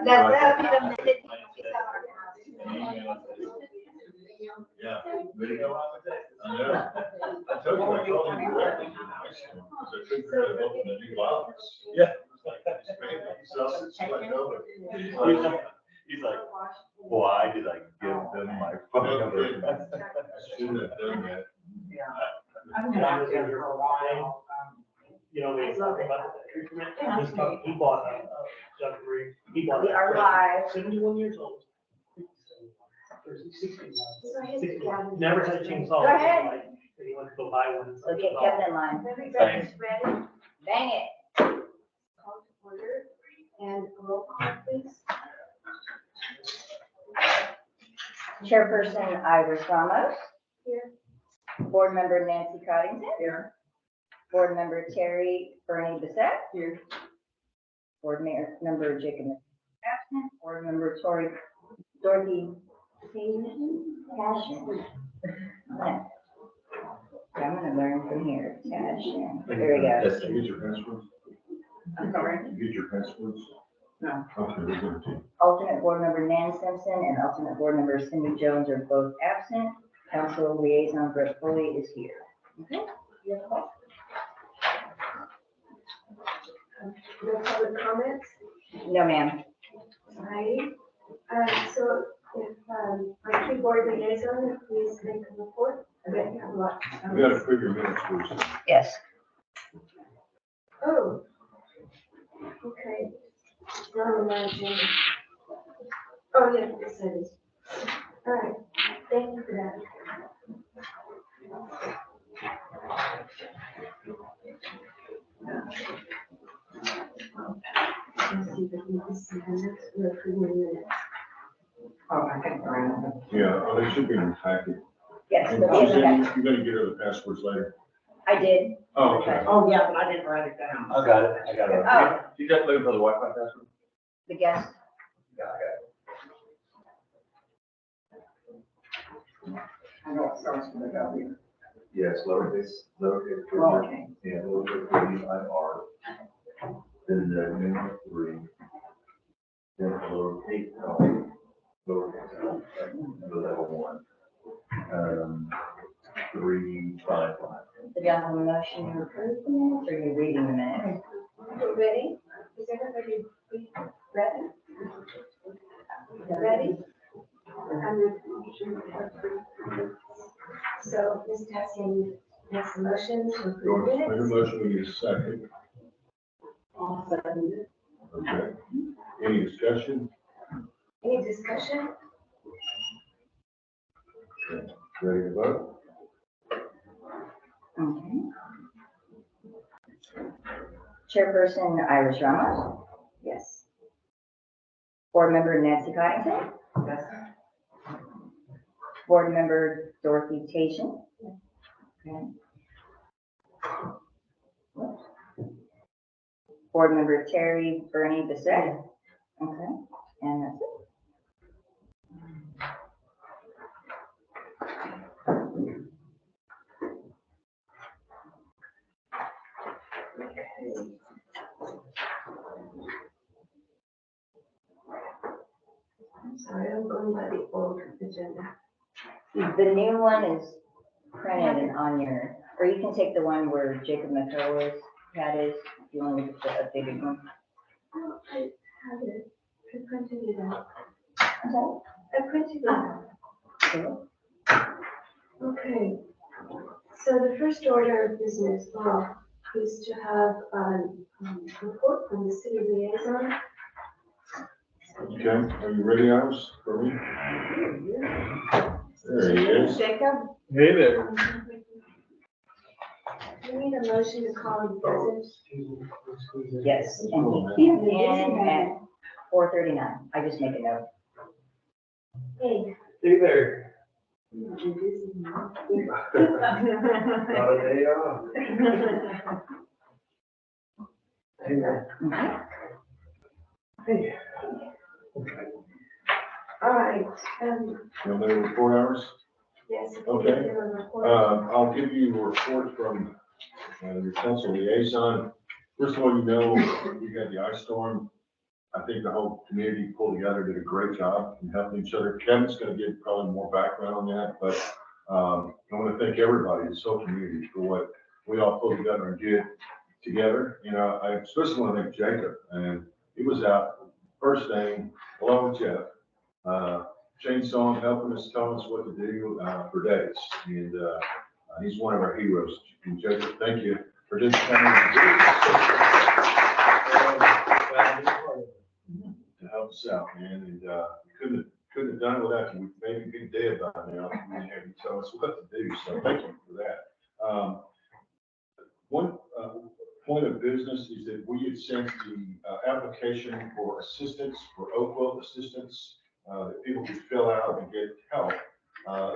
That'll be the minute. Yeah. Ready to go on with it? I know. I told you, I called him directly from high school, because I couldn't really open the new office. Yeah. He's like, why did I give them my phone number? Shouldn't have done that. I've been out there for a while. You know, they talk about the treatment. He bought a Jeffrey. He bought. We are live. 71 years old. 60. So I hit the gavel. Never had a chainsaw. Go ahead. Like, he went to go buy one. So get Kevin in line. Everybody's ready? Bang it. Call to order and roll call, please. Chairperson Iris Ramos. Here. Board member Nancy Coddington. Here. Board member Terry Bernie Bissett. Here. Board member Jacob absent. Board member Dorothy Cashin. I'm gonna learn from here. Cashin. There we go. Yes, get your passwords. I'm sorry. Get your passwords. No. Okay, we're good. Alternate board member Nan Simpson and alternate board member Cindy Jones are both absent. Council liaison Brett Foley is here. Okay. You have a call? No public comments? No, ma'am. Right. So if our keyboard liaison, please make a report. I bet you have a lot. We gotta approve your minutes first. Yes. Oh. Okay. Not on my agenda. Oh, yeah, yes, it is. All right. Thank you for that. Let's see if we can see the next, we're approving minutes. Oh, I think around. Yeah, oh, they should be in your packet. Yes, And but we haven't got- You're gonna get her the passwords later. I did. Oh, okay. Oh, yeah, but I didn't write it down. I got it. Oh. You just looking for the Wi-Fi password? The guest. Yeah, I got it. I know it starts with a W. Yes, lowercase, Oh, okay. yeah, lowercase, W-I-R. Then the number 3. Then the lowercase, lowercase, the level 1. 3, 5, 5. Did y'all have a motion to approve the minutes or are you reading the minutes? Ready? Is everybody ready? Ready? So, Ms. Tassie makes a motion to approve Make a minutes. motion, we need a second. All seconded. Okay. Any discussion? Any discussion? Ready to vote? Okay. Chairperson Iris Ramos. Yes. Board member Nancy Coddington. Yes. Board member Dorothy Tation. Okay. Board member Terry Bernie Bissett. Okay, and that's it. I'm sorry, I'm going by the old agenda. The new one is printed and on your, or you can take the one where Jacob McCullough's hat is, if you want to look at the updated one. Oh, I have it. I printed it out. Okay. I printed it out. Cool. Okay. So the first order of business is to have a report from the city liaison. Okay, are you ready, Iris, for me? There he is. Jacob, Hey there. we need a motion to call in present. Yes, and he came in at 4:39. I just make a note. Hey. Hey there. Not a Not a day off. Hey there. Hey. All right, You want me to report hours? yes. if you Okay. can give a report. I'll give you a report from your council liaison. First of all, you know, we had the ice storm. I think the whole community pulled together, did a great job in helping each other. Kevin's gonna give probably more background on that, but, I want to thank everybody, this whole community, for what we all pulled together and did together. You know, I especially want to thank Jacob, and he was out first thing, along with Jeff, chainsawing, helping us, telling us what to do, for days. And, he's one of our heroes. And Jacob, thank you for just coming to help us out, man. And, couldn't have done it without you. We'd maybe be dead by now. We didn't have you tell us what to do. So thank you for that. One point of business is that we had sent the application for assistance, for Oakville assistance, that people could fill out and get help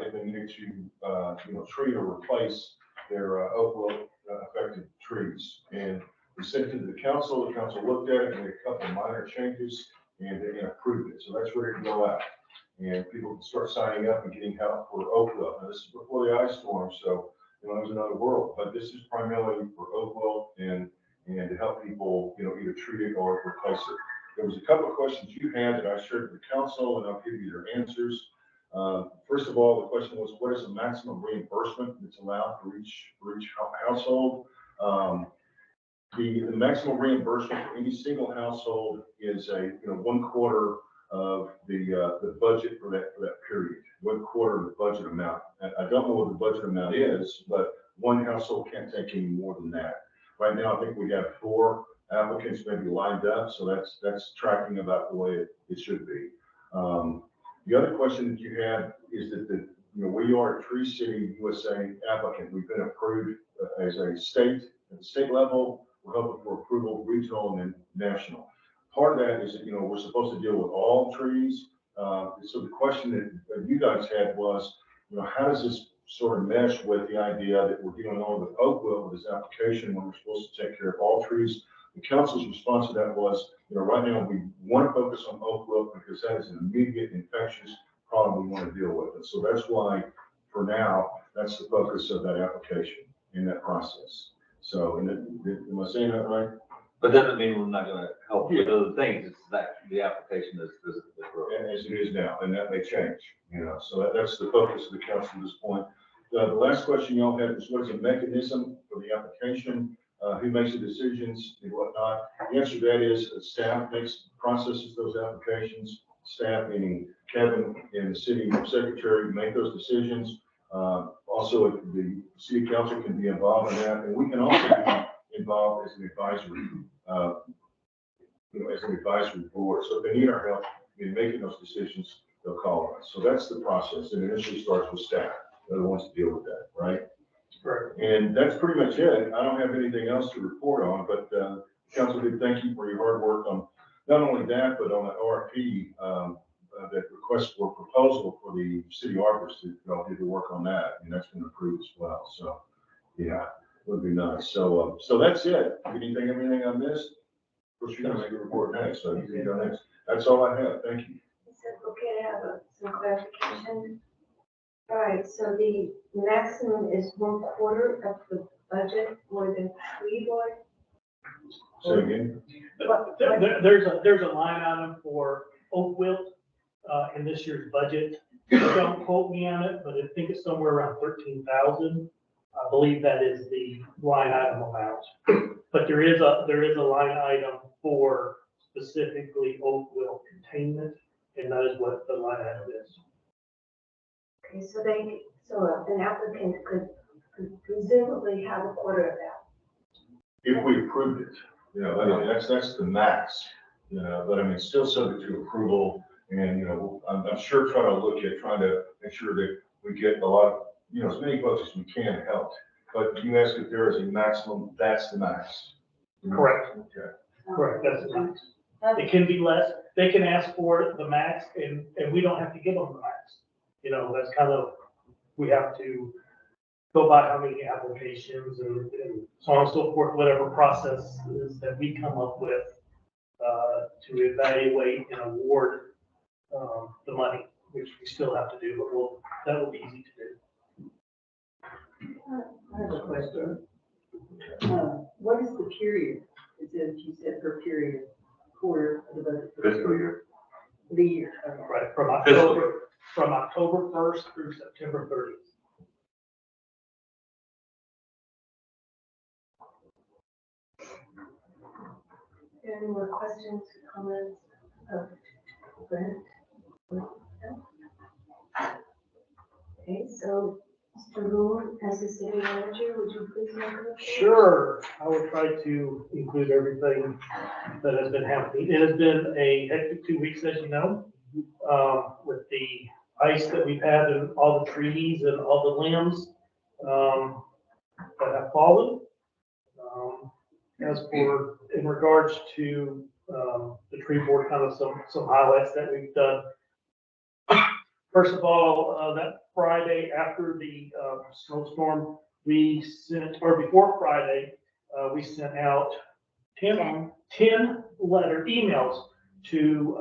if they needed to, treat or replace their Oakville affected trees. And we sent it to the council looked at it, made a couple of minor changes, and they approved it. So that's ready to go out. And people can start signing up and getting help for Oakville. Now, this is before the ice storm, so it was another world. But this is primarily for Oakville and to help people, either treat it or replace it. There was a couple of questions you had that I shared with the council, and I'll give you their answers. First of all, the question was, what is the maximum reimbursement that's allowed for each household? The maximum reimbursement for any single household is a 1/4 of the budget for that period, 1/4 of the budget amount. I don't know what the budget amount is, but one household can't take any more than that. Right now, I think we have 4 applicants maybe lined up, so that's tracking about the way it should be. The other question that you had is that we are a Tree City USA applicant. We've been approved as a state, at the state level. We're hoping for approval regional and then national. Part of that is that, we're supposed to deal with all trees. So the question that you guys had was, how does this sort of mesh with the idea that we're dealing only with Oakville with this application when we're supposed to take care of all trees? The council's response to that was, right now we want to focus on Oakville because that is an immediate infectious problem we want to deal with. And so that's why, for now, that's the focus of that application in that process. So, am I saying that right? But doesn't mean we're not gonna help with other things, it's that the application is the growth. As it is now, and that may change, so that's the focus of the council at this point. The last question y'all had was, what is the mechanism for the application? Who makes the decisions and whatnot? The answer to that is staff processes those applications. Staff, meaning Kevin and the city secretary, make those decisions. Also, the city council can be involved in that, and we can also be involved as an advisory, board. So if they need our help in making those decisions, they'll call us. So that's the process. It initially starts with staff. They're the ones to deal with that, right? Right. And that's pretty much it. I don't have anything else to report on, but council did thank you for your hard work on not only that, but on the RFP, that request for proposal for the city arborist. Y'all did the work on that, and that's been approved as well. So, yeah, it would be nice. So that's it. Anything I missed? Of course, you're gonna make a report next, so you can go next. That's all I have. Thank you. Is it okay to have some clarification? All right, so the maximum is 1/4 of the budget for the tree board? Say again. There's a line item for Oakville, in this year's budget. Don't quote me on it, but I think it's somewhere around 13,000. I believe that is the line item amount. But there is a line item for specifically Oakville containment, and that is what the line item is. Okay, so an applicant could presumably have 1/4 of that. If we approved it, I mean, that's the max, but I mean, it's still subject to approval. And, I'm sure trying to make sure that we get a lot of, as many votes as we can help. But you asked if there is a maximum, that's the max. Correct. Okay. Correct, that's the max. It can be less. They can ask for the max, and we don't have to give them the max. That's kind of, we have to go by how many applications and so on and so forth, whatever process is that we come up with to evaluate and award the money, which we still have to do, but that will be easy to do. I have a question. What is the period? It says, you said per period. quarter of the budget. Fiscal year. The year. Okay. Right, Fiscal from October 1st through September 30th. Any more questions, comments? Brent? Okay, so Mr. Moore, as the city manager, would you please make a motion? Sure, I will try to include everything that has been happening. It has been a hectic 2 weeks, as you know, with the ice that we've had and all the trees and all the limbs that have fallen. As for, in regards to the tree board, kind of some highlights that we've done. First of all, that Friday after the snowstorm, we sent, or before Friday, we sent out 10 emails to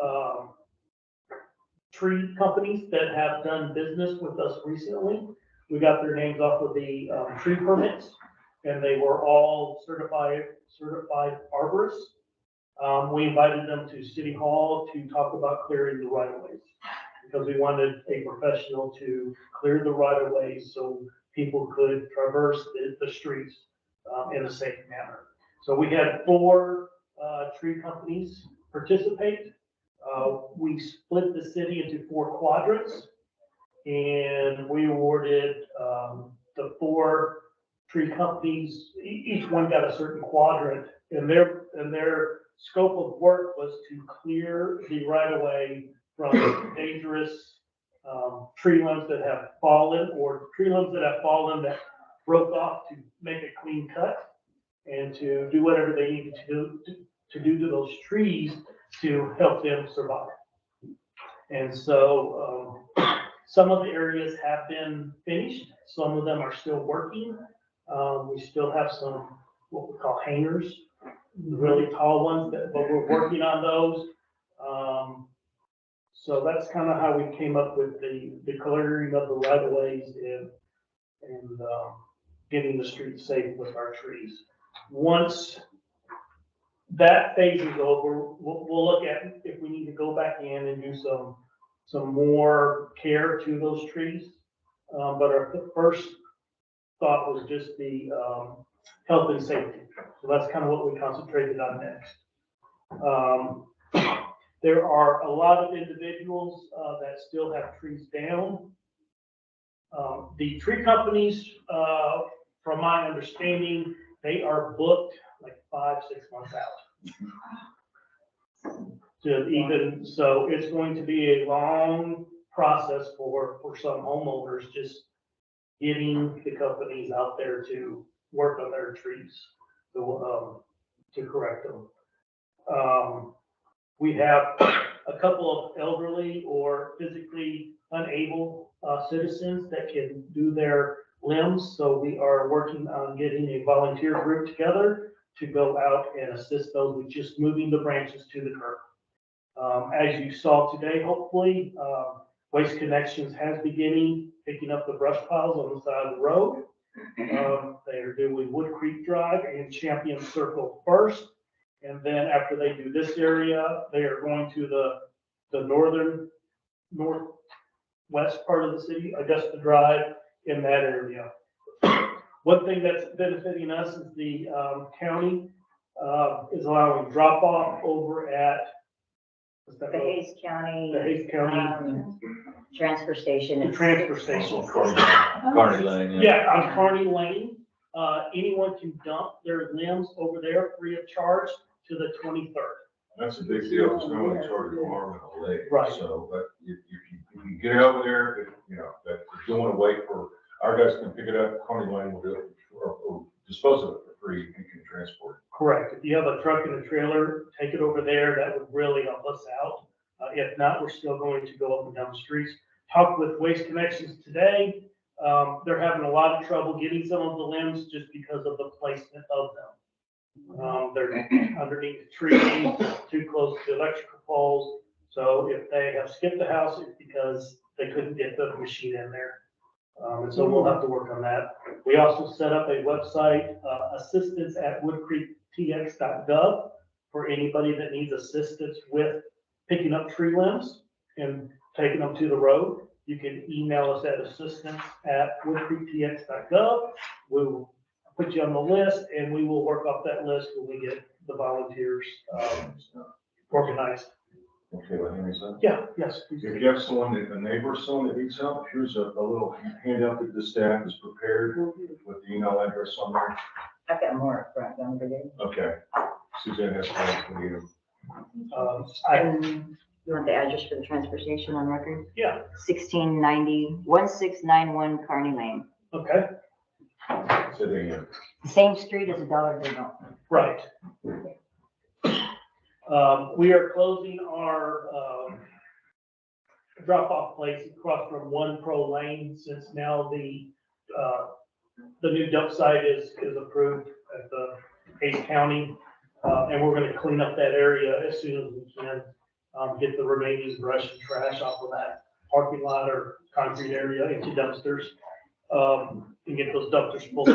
tree companies that have done business with us recently. We got their names off of the tree permits, and they were all certified arborists. We invited them to City Hall to talk about clearing the right of ways, because we wanted a professional to clear the right of ways so people could traverse the streets in a safe manner. So we had 4 tree companies participate. We split the city into 4 quadrants, and we awarded the 4 tree companies, each one got a certain quadrant, and their scope of work was to clear the right of way from dangerous tree limbs that have fallen, or tree limbs that have fallen that broke off, to make a clean cut and to do whatever they needed to do to those trees to help them survive. And so some of the areas have been finished. Some of them are still working. We still have some, what we call hangers, really tall ones, but we're working on those. So that's kind of how we came up with the clearing of the right of ways and getting the streets safe with our trees. Once that phase is over, we'll look at if we need to go back in and do some more care to those trees. But our first thought was just the health and safety. So that's kind of what we concentrated on next. There are a lot of individuals that still have trees down. The tree companies, from my understanding, they are booked like 5-6 months out. So it's going to be a long process for some homeowners just getting the companies out there to work on their trees to correct them. We have a couple of elderly or physically unable citizens that can do their limbs. So we are working on getting a volunteer group together to go out and assist those with just moving the branches to the curb. As you saw today, hopefully, Waste Connections has beginning picking up the brush piles on the side of the road. They are doing Wood Creek Drive and Champion Circle first. And then after they do this area, they are going to the northwest part of the city, Augusta Drive, in that area. One thing that's benefiting us is the county is allowing drop off over at The Hayes County. The Hayes County Transfer station. the transfer station. Carney Lane, Yeah, on Carney Lane, anyone can dump their limbs over there free of charge to the 23rd. That's a big deal, it's no one charge of harm in a lake. Right. So, but you can get it over there, if, you know, that if you don't want to wait for, our guys can pick it up, Carney Lane will do it, or dispose of it for free, you can transport it. Correct. If you have a truck and a trailer, take it over there. That would really help us out. If not, we're still going to go up and down the streets. Talked with Waste Connections today. They're having a lot of trouble getting some of the limbs just because of the placement of them. They're underneath the trees, too close to electrical poles. So if they have skipped the house, it's because they couldn't get the machine in there. And so we'll have to work on that. We also set up a website, assistance@woodcreektx.gov. for anybody that needs assistance with picking up tree limbs and taking them to the road. You can email us at assistance@woodcreektx.gov. We'll put you on the list and we will work off that list when we get the volunteers organized. Okay, let me say. Yeah, yes. please. If you have someone, a neighbor, someone that needs help, here's a little handout that the staff has prepared with the email address on there. I've got more up front, don't forget. Okay. Suzanne has plans for you. You want the address for the transfer station on record? Yeah, 1691 Kearney Lane. okay, So they, The same street as a Dollar General. right. We are closing our, drop-off place across from One Pro Lane, since now the new dump site is approved at the Case County. And we're gonna clean up that area as soon as we can, get the remaining brush and trash off of that parking lot or concrete area into dumpsters, and get those dumpsters full.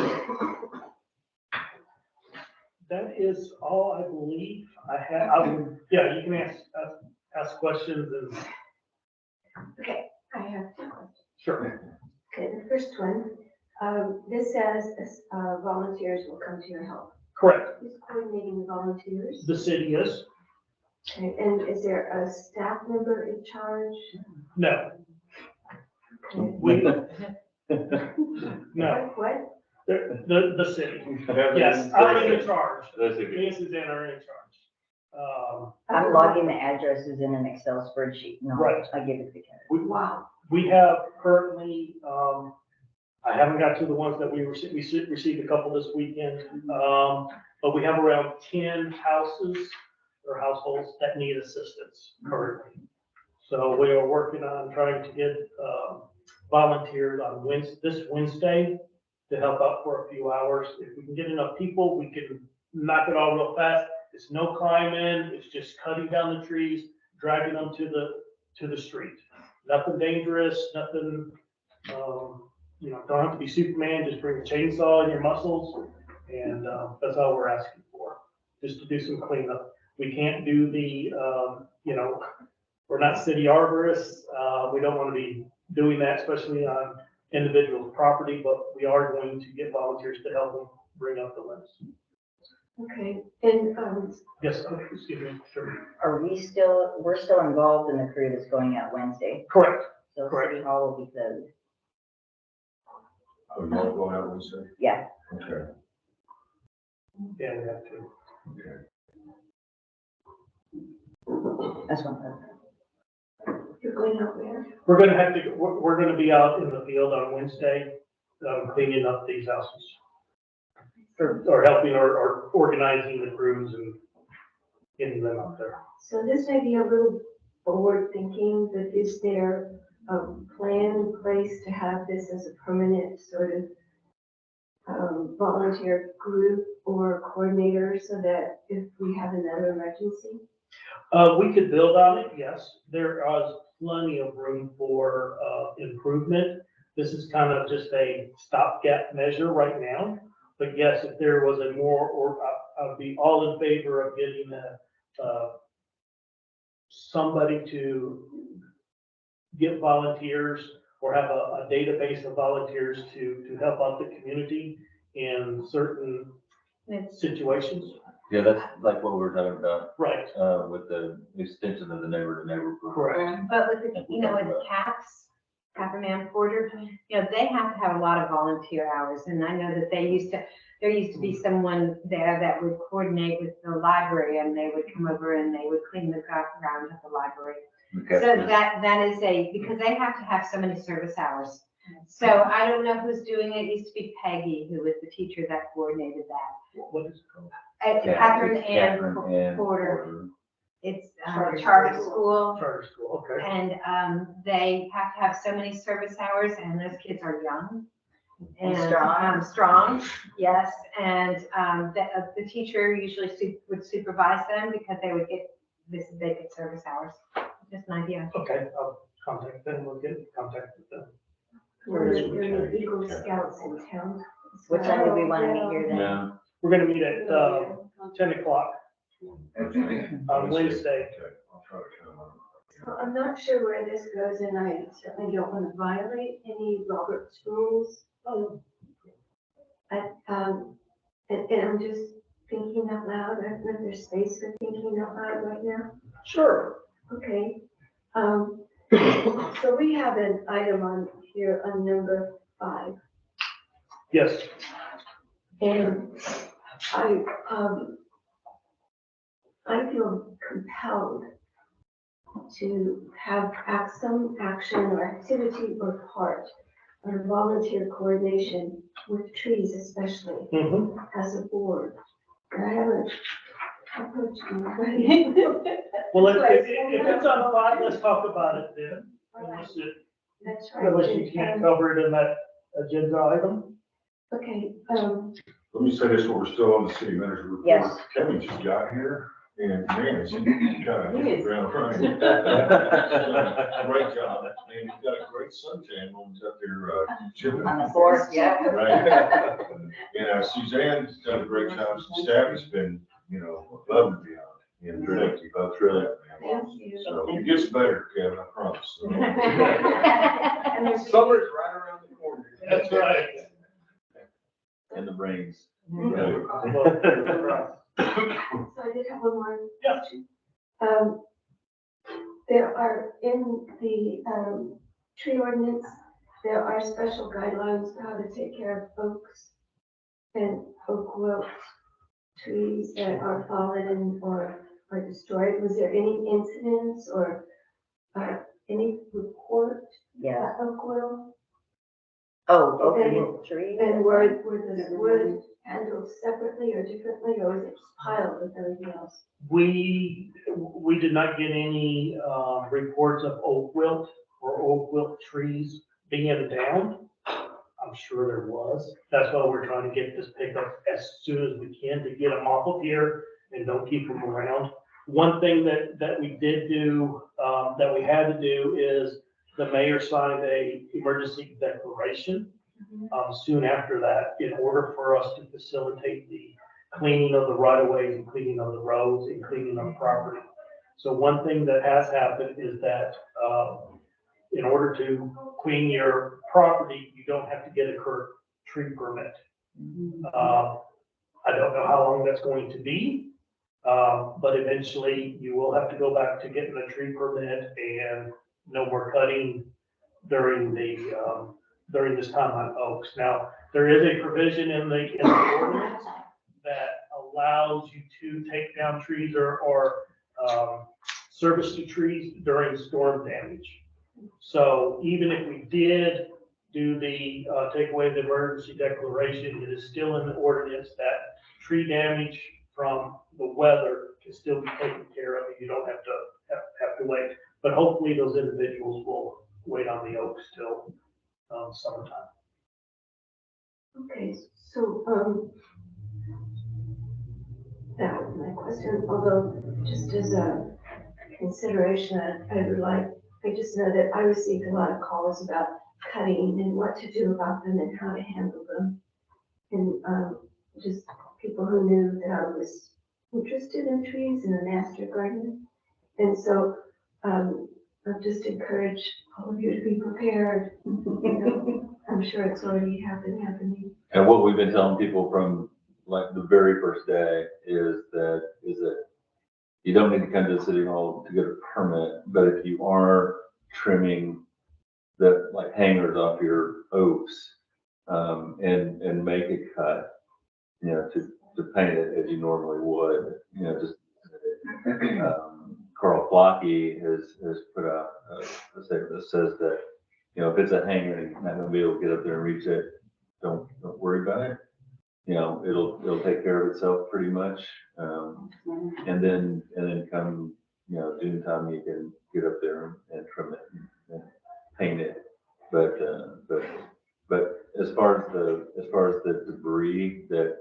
That is all I believe I have. Yeah, you can ask questions and. Okay, I have two questions. Sure. Okay, the first one, this says volunteers will come to your help. Correct. Who's coordinating the volunteers? The city is? Okay, and is there a staff member in charge? No. Okay. We, no, What? the city. Yes, I'm in charge. That's Me it. and Suzanne are in charge. I'm logging the addresses in an Excel spreadsheet. No, Right. I give it to Kevin. Wow. We have currently, I haven't got to the ones that we received a couple this weekend. But we have around 10 houses or households that need assistance currently. So we are working on trying to get, volunteers on this Wednesday to help out for a few hours. If we can get enough people, we can knock it all real fast. It's no climbing, it's just cutting down the trees, dragging them to the street. Nothing dangerous, nothing, don't have to be Superman, just bring a chainsaw in your muscles. And, that's all we're asking for, just to do some cleanup. We can't do the, we're not city arborists. We don't want to be doing that, especially on individual property, but we are going to get volunteers to help them bring up the limbs. Okay, and, Yes, excuse me, sure. We're still involved in the crew that's going out Wednesday. Correct. So Correct. City Hall will be closed. oh, you all going out Wednesday? Yeah, Okay, Yeah, we have to. okay. that's one thing. you're going out there? We're gonna be out in the field on Wednesday, cleaning up these houses. Or helping or organizing the crews and getting them out there. So this may be a little forward thinking, but is there a plan in place to have this as a permanent sort of volunteer group or coordinator so that if we have another emergency? We could build on it, yes. There is plenty of room for improvement. This is kind of just a stopgap measure right now. But yes, if there was a more, or I would be all in favor of getting somebody to get volunteers or have a database of volunteers to help out the community in certain situations. Yeah, that's like what we were talking about, Right, with the extension of the neighbor to neighbor. program. correct. But with the, with the CAPS, Pepperman Porter, they have to have a lot of volunteer hours. And I know that there used to be someone there that would coordinate with the library and they would come over and they would clean the grounds at the library. Okay. So that is because they have to have so many service hours. So I don't know who's doing it. It used to be Peggy, who was the teacher that coordinated that. What is it called? Catherine Ann Ann Porter. It's Charter charter school. school. Charter school, okay. And they have to have so many service hours, and those kids are young. And strong. Strong, yes. And the teacher usually would supervise them because they would get service hours. Just an idea. Okay, I'll contact them, we'll get in contact with them. Or there are Eagle Scouts in town. What time do we want to meet here then? Yeah, We're gonna meet at 10 o'clock. On Wednesday. Okay, I'll try to come on. Well, I'm not sure where this goes, and I certainly don't want to violate any Robert's rules. And I'm just thinking out loud. I don't know if there's space for thinking out loud right now. Sure. Okay. So we have an item on here on number 5. Yes. And I feel compelled to have some action or activity or part or volunteer coordination with trees especially Mhm. as a board. And I haven't approached anybody. Well, if it's on 5, let's talk about it then. Unless That's right. unless you can't cover it in that agenda item. Okay, Let me say this while we're still on the city manager report. Yes. Kevin just got here and man, he's kind of hit the ground running. Great job. Man, he's got a great suntan when he's up there, chipping. On the fourth, yeah. Right. Suzanne's done a great job. Staff has been, above and beyond. And thank you both for that, man. thank you. So it gets better, Kevin, I promise. And there's- Summer's right around the corner. That's right. And the brains. So I did have one more. Yeah. There are in the tree ordinance, there are special guidelines for how to take care of oaks and oak wilt trees that are fallen or are destroyed. Was there any incidents or any report Yeah. of oak wilt? Oh, oak tree. And were the wood handled separately or differently, or was it just piled with everything else? We did not get any reports of oak wilt or oak wilt trees being down. I'm sure there was. That's why we're trying to get this picked up as soon as we can to get them off of here and don't keep them around. One thing that we did do, that we had to do is the mayor signed a emergency declaration soon after that in order for us to facilitate the cleaning of the right of ways and cleaning of the roads and cleaning of property. So one thing that has happened is that, in order to clean your property, you don't have to get a tree permit. I don't know how long that's going to be, but eventually you will have to go back to getting a tree permit and no more cutting during this time on oaks. Now, there is a provision in the ordinance that allows you to take down trees or service to trees during storm damage. So even if we did do the, take away the emergency declaration, it is still in the ordinance that tree damage from the weather can still be taken care of, and you don't have to wait. But hopefully those individuals will wait on the oaks till summertime. Okay, so, that was my question, although just as a consideration, I would like, I just know that I received a lot of calls about cutting and what to do about them and how to handle them. And, just people who knew that I was interested in trees and a master gardener. And so, I've just encouraged all of you to be prepared. I'm sure it's already happening. And what we've been telling people from like the very first day is that you don't need to come to the city hall to get a permit, but if you are trimming the like hangers off your oaks, and make a cut, to paint it as you normally would, just, Carl Flocky has put out a statement that says that, if it's a hanger and you're not gonna be able to get up there and reach it, don't worry about it. It'll take care of itself pretty much. And then come, June time, you can get up there and trim it and paint it. But as far as the debris that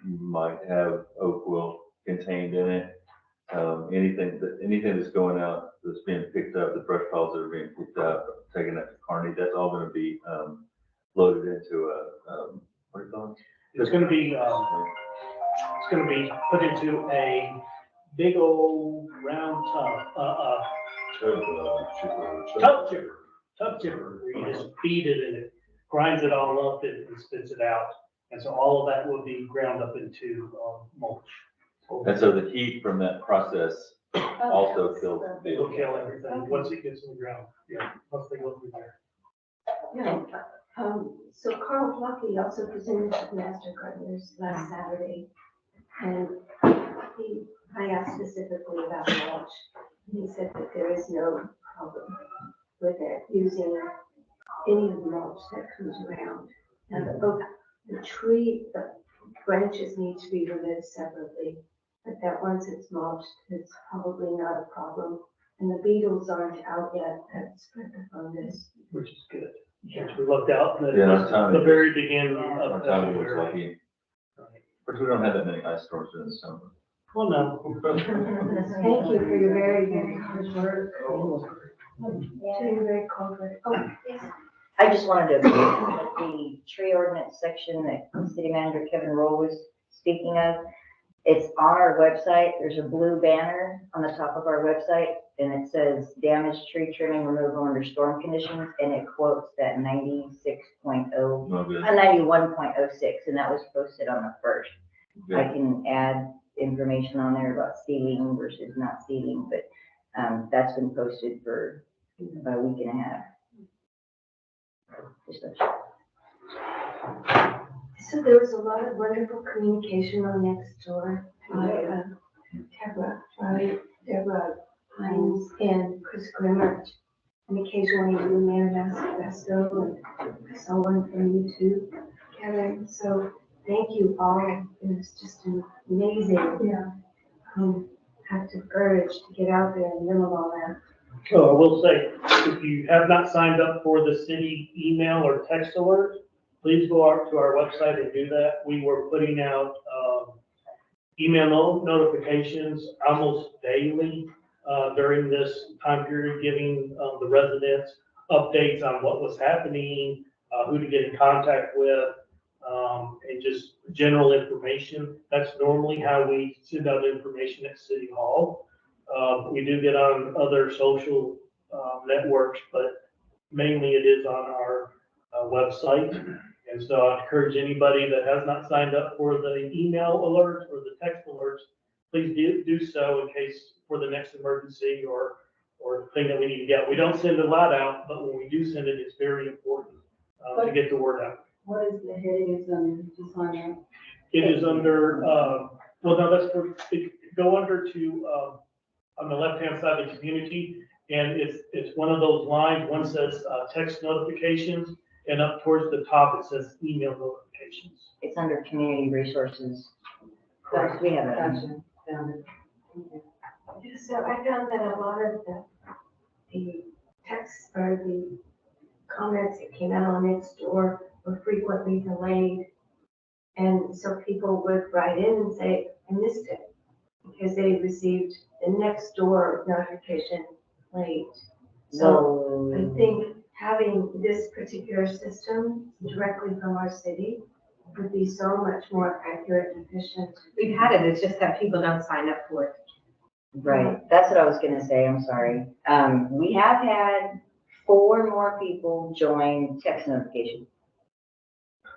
might have oak wilt contained in it, anything that's going out, that's being picked up, the brush piles that are being picked up, taken up to Kearney, that's all gonna be, loaded into what do you call it? It's gonna be put into a big old round Tub chipper. tub chipper, where you just feed it and it grinds it all up and spits it out. And so all of that will be ground up into mulch. And so the heat from that process also kills the It'll beetle. kill everything once it gets in the ground. Yeah, once they go through there. Yeah, so Carl Plucky also presented at Master Gardeners last Saturday. And I asked specifically about mulch. He said that there is no problem with it using any of the mulch that comes around. Now the oak, the tree, the branches need to be removed separately, but that once it's mulched, it's probably not a problem. And the beetles aren't out yet that spread the fungus. Which is good. Which we looked out at Yeah, Tommy. the very beginning Our of town was February. lucky. Of course, we don't have that many ice storms in the summer. Well, no. Thank you for your very, very hard work. Doing very cold work. Oh, yes. I just wanted to, the tree ordinance section that City Manager Kevin Roll was speaking of, it's on our website. There's a blue banner on the top of our website, and it says damaged tree trimming removal under storm conditions, and it quotes that 96.0, No good. 91.06, and that was posted on the 1st. I Good. can add information on there about seeding versus not seeding, but that's been posted for about a week and a half. Just a- So there was a lot of wonderful communication on Nextdoor by Deborah Hines and Chris Grimmer. And occasionally you Mayor Vasco and someone from YouTube, Kevin. So thank you all. It was just amazing. Have the courage to get out there in the middle of all that. So I will say, if you have not signed up for the city email or text alert, please go out to our website and do that. We were putting out email notifications almost daily during this time period, giving the residents updates on what was happening, who to get in contact with, and just general information. That's normally how we send out information at City Hall. We do get on other social networks, but mainly it is on our website. And so I encourage anybody that has not signed up for the email alerts or the text alerts, please do so in case for the next emergency or thing that we need to get. We don't send a lot out, but when we do send it, it's very important to get the word out. What is the heading is under, just on that? It is under, well, no, that's for, go under to, on the left-hand side of the community, and it's one of those lines, one says text notifications, and up towards the top, it says email notifications. It's under community resources. Correct, we have it. Gotcha, found it. Okay. So I found that a lot of the texts or the comments that came out on Nextdoor were frequently delayed. And so people would write in and say, I missed it, because they received the Nextdoor notification late. So I think having this particular system directly from our city would be so much more accurate and efficient. We've had it, it's just that people don't sign up for it. Right, that's what I was gonna say, I'm sorry. We have had 4 more people join text notification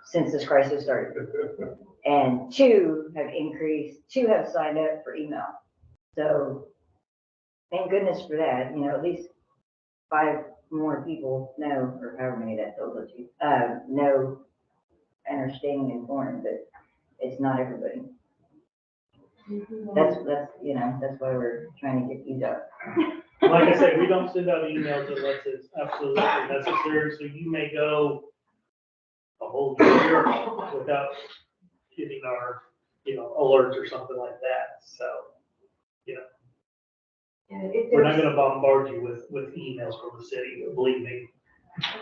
since this crisis started. And 2 have increased, 2 have signed up for email. So thank goodness for that, you know, at least 5 more people know, or however many that totals you, know and are staying informed, but it's not everybody. That's, you know, that's why we're trying to get these out. Like I said, we don't send out emails unless it's absolutely necessary, so you may go a whole year without getting our, you know, alerts or something like that, so, you know. And if We're not there's- gonna bombard you with emails from the city, believe me.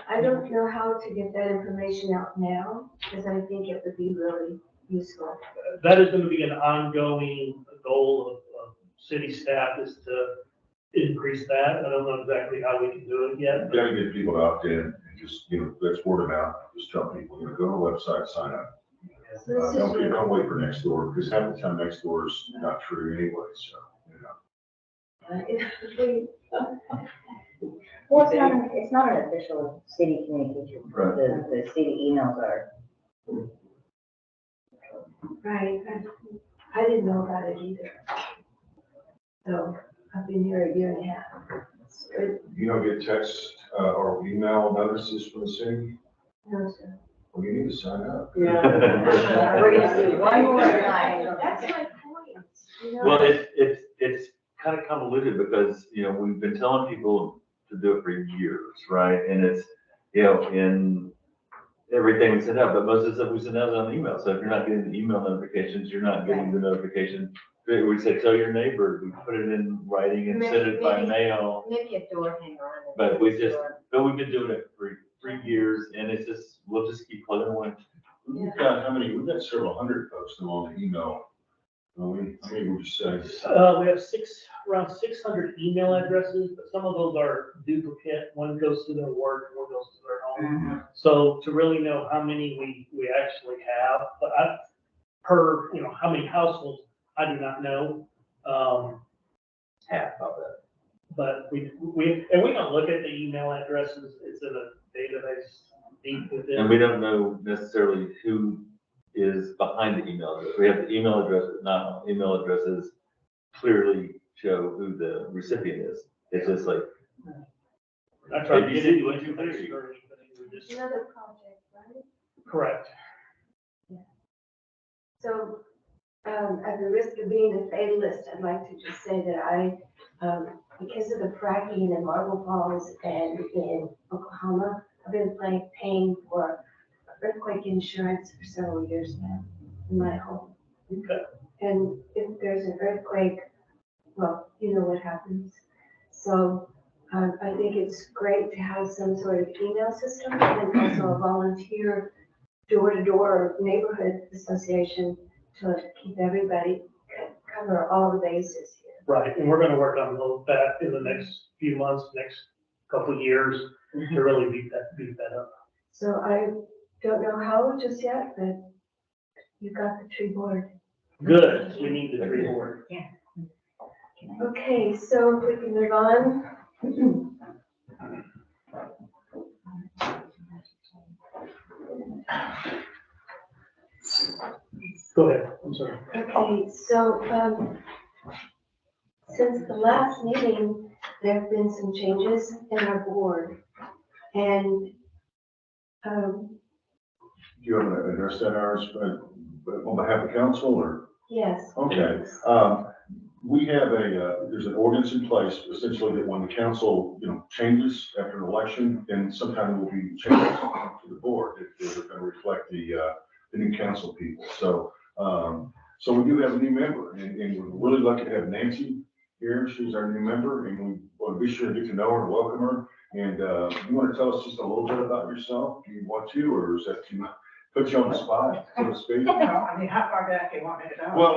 I don't know how to get that information out now, because I think it would be really useful. That is gonna be an ongoing goal of city staff, is to increase that. I don't know exactly how we can do it yet, but Gotta get people to opt in and just, you know, that's word of mouth, just tell people, you know, go to the website, sign up. So this is Don't wait for next door, because half the time next door is not true anyway, so. You We- Well, it's not an official city communication, Right. the city emails are. Right, I didn't know about it either. So I've been here a year and a half. It's good. You don't get text, or email notices from the city? No, sir. Well, you need to sign up. Yeah. We're gonna see one more line. That's my point. You know? Well, it's kind of convoluted because, you know, we've been telling people to do it for years, right? And it's, you know, in everything we send out, but most of the stuff we send out is on email. So if you're not getting the email notifications, you're not getting the notification. We say, tell your neighbor, we put it in writing and send it by Maybe- mail. Maybe a door hanger on it. But we've been doing it for 3 years and it's just, we'll just keep plugging away. We've got how many, we've got several hundred folks now on the email. I mean, would you say? We have around 600 email addresses, but some of those are duplicate. One goes to their work, one goes to their home. So to really know how many we actually have, but per, you know, how many households, I do not know. Half of it. But we don't look at the email addresses. It's in a database deep within. And we don't know necessarily who is behind the email address. We have the email addresses, not email addresses clearly show who the recipient is. It's just like, I tried to get ABC, it. 1, 2, 3. Another project, right? Correct. So, at the risk of being a fatalist, I'd like to just say that I, because of the fracking in Marble Falls and in Oklahoma, I've been paying for earthquake insurance for several years now in my home. Okay. And if there's an earthquake, well, you know what happens. So, I think it's great to have some sort of email system and also a volunteer door-to-door neighborhood association to keep everybody, cover all the bases here. Right, and we're gonna work on that in the next few months, next couple of years, to really beat that up. So I don't know how just yet, but you got the tree board. Good, we need the tree board. Okay, so if we can move on. Go ahead, I'm sorry. Okay, so, since the last meeting, there have been some changes in our board. And, Do you want to address that, ours, on behalf of council or? yes. Okay, we have there's an ordinance in place essentially that when the council, you know, changes after an election, then sometime there will be changes to the board if they're going to reflect the new council people. So, so we do have a new member and we're really lucky to have Nancy here. She's our new member and we want to be sure to get to know her and welcome her. And, you want to tell us just a little bit about yourself? Do you want to, or is that too much? Put you on the spot, so to speak? No, I mean, how far back do you want me to go? Well,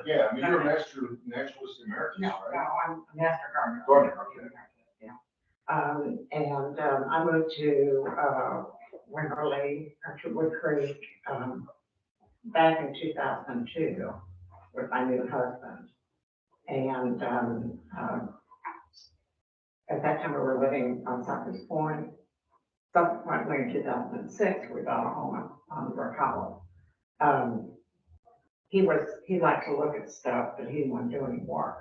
yeah, I mean, you're a naturalist emeritus, No, right? no, I'm a master gardener. Gardener, okay. Yeah. And I moved to Wimberley, or to Wood Creek, back in 2002 with my new husband. And at that time, we were living on Suckers Point. Subsequently, in 2006, we bought a home on Brook Hollow. He liked to look at stuff, but he didn't want to do any work.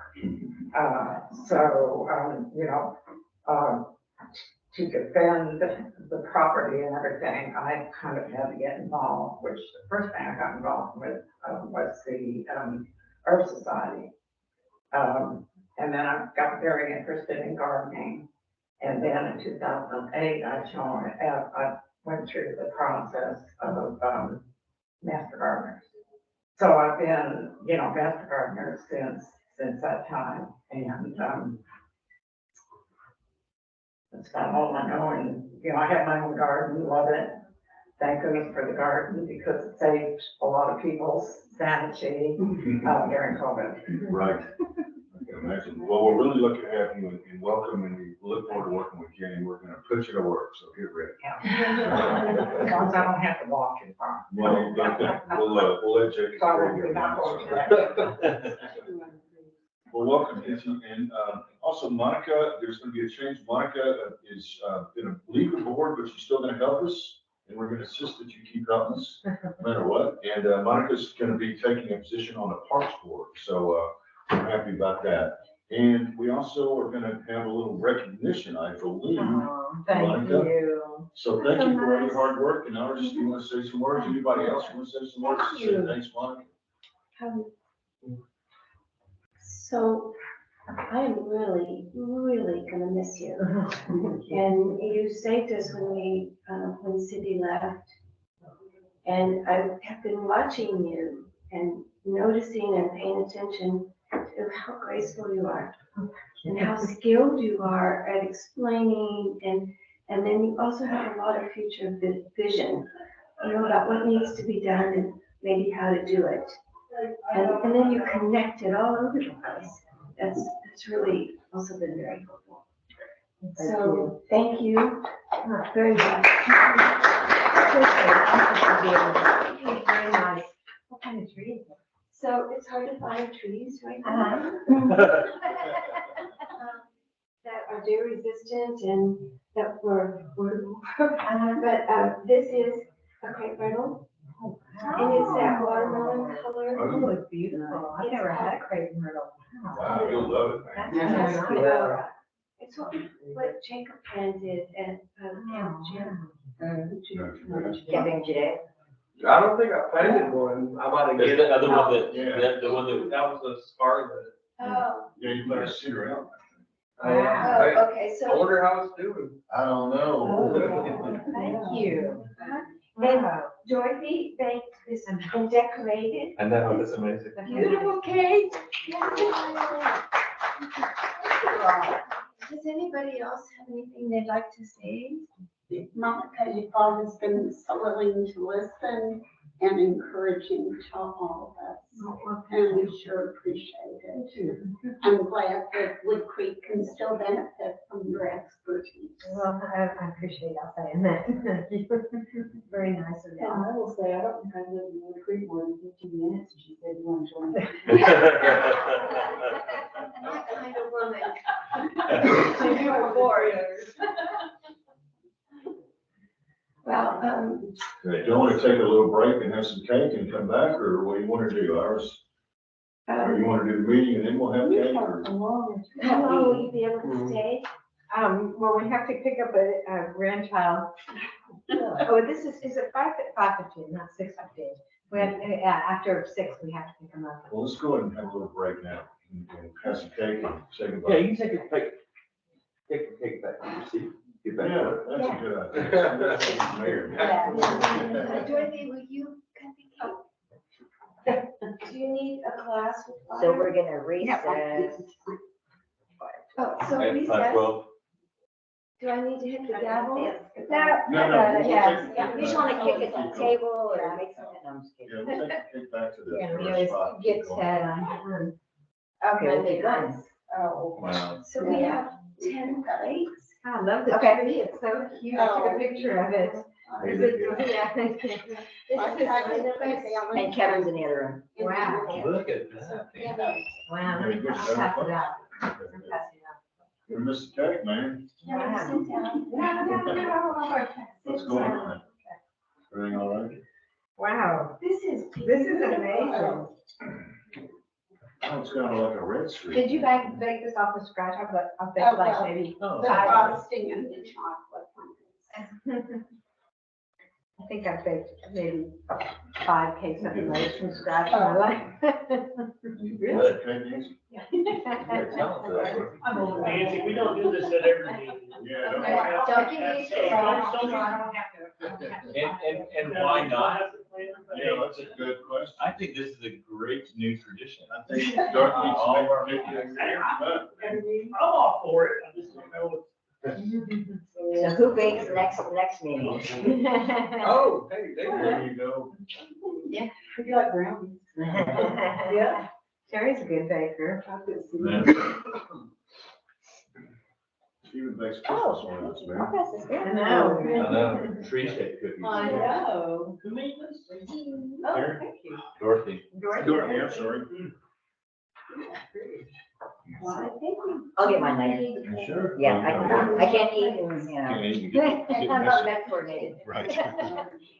To defend the property and everything, I kind of had to get involved, which the first thing I got involved with was the Herb Society. And then I got very interested in gardening. And then in 2008, I went through the process of Master Gardeners. So I've been, Master Gardener since that time. And that's about all I know. And, I have my own garden, love it. Thank goodness for the garden because it saved a lot of people's sanity during COVID. Right. I can imagine. Well, we're really lucky to have you and welcome, and we look forward to working with you, and we're going to put you to work, so get ready. As long as I don't have to walk too far. Well, we'll let Jake. So I won't be back over there. Well, welcome, Nancy. And also Monica, there's going to be a change. Monica is going to leave the board, but she's still going to help us. And we're going to insist that you keep helping us no matter what. And Monica's going to be taking a position on the Parks Board. So we're happy about that. And we also are going to have a little recognition, I believe. Oh, thank Monica. you. So thank you for all your hard work. And ours, do you want to say some words? Anybody else want to say some words? Thank Say you. thanks, Monica. So I'm really, really gonna miss you. And you saved us when Cindy left. And I have been watching you and noticing and paying attention to how graceful you are and how skilled you are at explaining, and then you also have a lot of future vision, about what needs to be done and maybe how to do it. And then you connect it all over the place. That's really also been very helpful. So thank you very much. Very nice. What kind of tree is it? So it's hard to find trees right now that are deer resistant and that were affordable. But this is a crepe myrtle, and it's that watermelon color. Oh, it's beautiful. I've never had a crepe myrtle. Wow, you'll love it, man. That's It's nice. Flora. It's what Jacob planted at Oh, Jim. Kevin J. I don't think I planted one. I might have There's given. the other one Yeah. the one that, That was a scar Oh, Yeah, you better sit around. that. oh, okay, I so, wonder how it's doing. I don't know. Thank you. and Wow. Dorothy baked this and decorated I know, that's amazing. beautiful cake. Does anybody else have anything they'd like to say? Monica, you've always been so willing to listen and encouraging to all of us. And we sure appreciate it. I'm glad that Wood Creek can still benefit from your expertise. Well, I appreciate y'all saying that. Very nice of And y'all. I will say, I don't think I lived in Wood Creek more than 15 minutes, and she said, you want to join me? My kind of woman. She's your board. Well, Do you want to take a little break and have some cake and come back, or what do you want to do, Iris? Or you want to do the meeting and then we'll have cake, or? how long will you be able to stay? Well, we have to pick up a grandchild. Oh, is it 5:15, not 6:15? We have, after 6, we have to pick them up. Well, let's go ahead and have a little break now and have some cake and say Yeah, goodbye. you can take your cake back to your seat. Get back to Yeah, it. that's a good idea. Mayor. Dorothy, will you cut the cake? Do you need a glass with water? So we're gonna recess. Oh, so At recess, 5:12. do I need to hit the gavel? No, No, we'll yeah, take- yeah, you just wanna kick it to the table or make something, I'm just kidding. Yeah, we'll take the cake back to the. Yeah, we first always spot. get, Okay, we'll keep going. Oh. Wow. So we have 10 plates. I love the Okay. tree, it's so cute. I took a picture of it. Is it- yeah, thank you. And Kevin's in the other room. Wow. Look at that. Wow, Very good. I'll pass it out. I'll pass it out. You missed the cake, man. Yeah, sit down. No. What's going on? Everything all right? Wow, This is. this is amazing. Oh, it's kind of like a red streak. Did you bake this off of scratch? I'll bake like maybe Oh. The frosting and the chocolate one. I think I've baked maybe 5 cakes of those from scratch in my life. Really? Cake, Nancy? You're talented. Nancy, we don't do this at every meeting. Yeah. Okay, don't give me shit. And why not? Yeah, that's a good question. I think this is a great new tradition. I think Dark needs to make our picnic. I'm all for it, I just don't know. So who bakes next meeting? Oh, hey, there. There you go. Would you like brownies? Yeah. Sherry's a good baker. She even bakes Christmas ornaments, man. I'll pass this I down. know. I know, tree shaped cookies. I know. Who made this? Oh, Here. thank you. Dorothy. Dorothy, I'm sorry. Well, I think we- I'll get mine later. You sure? Yeah, I can't eat and, you know. Can't eat, you get I'm not messy. that coordinated. Right.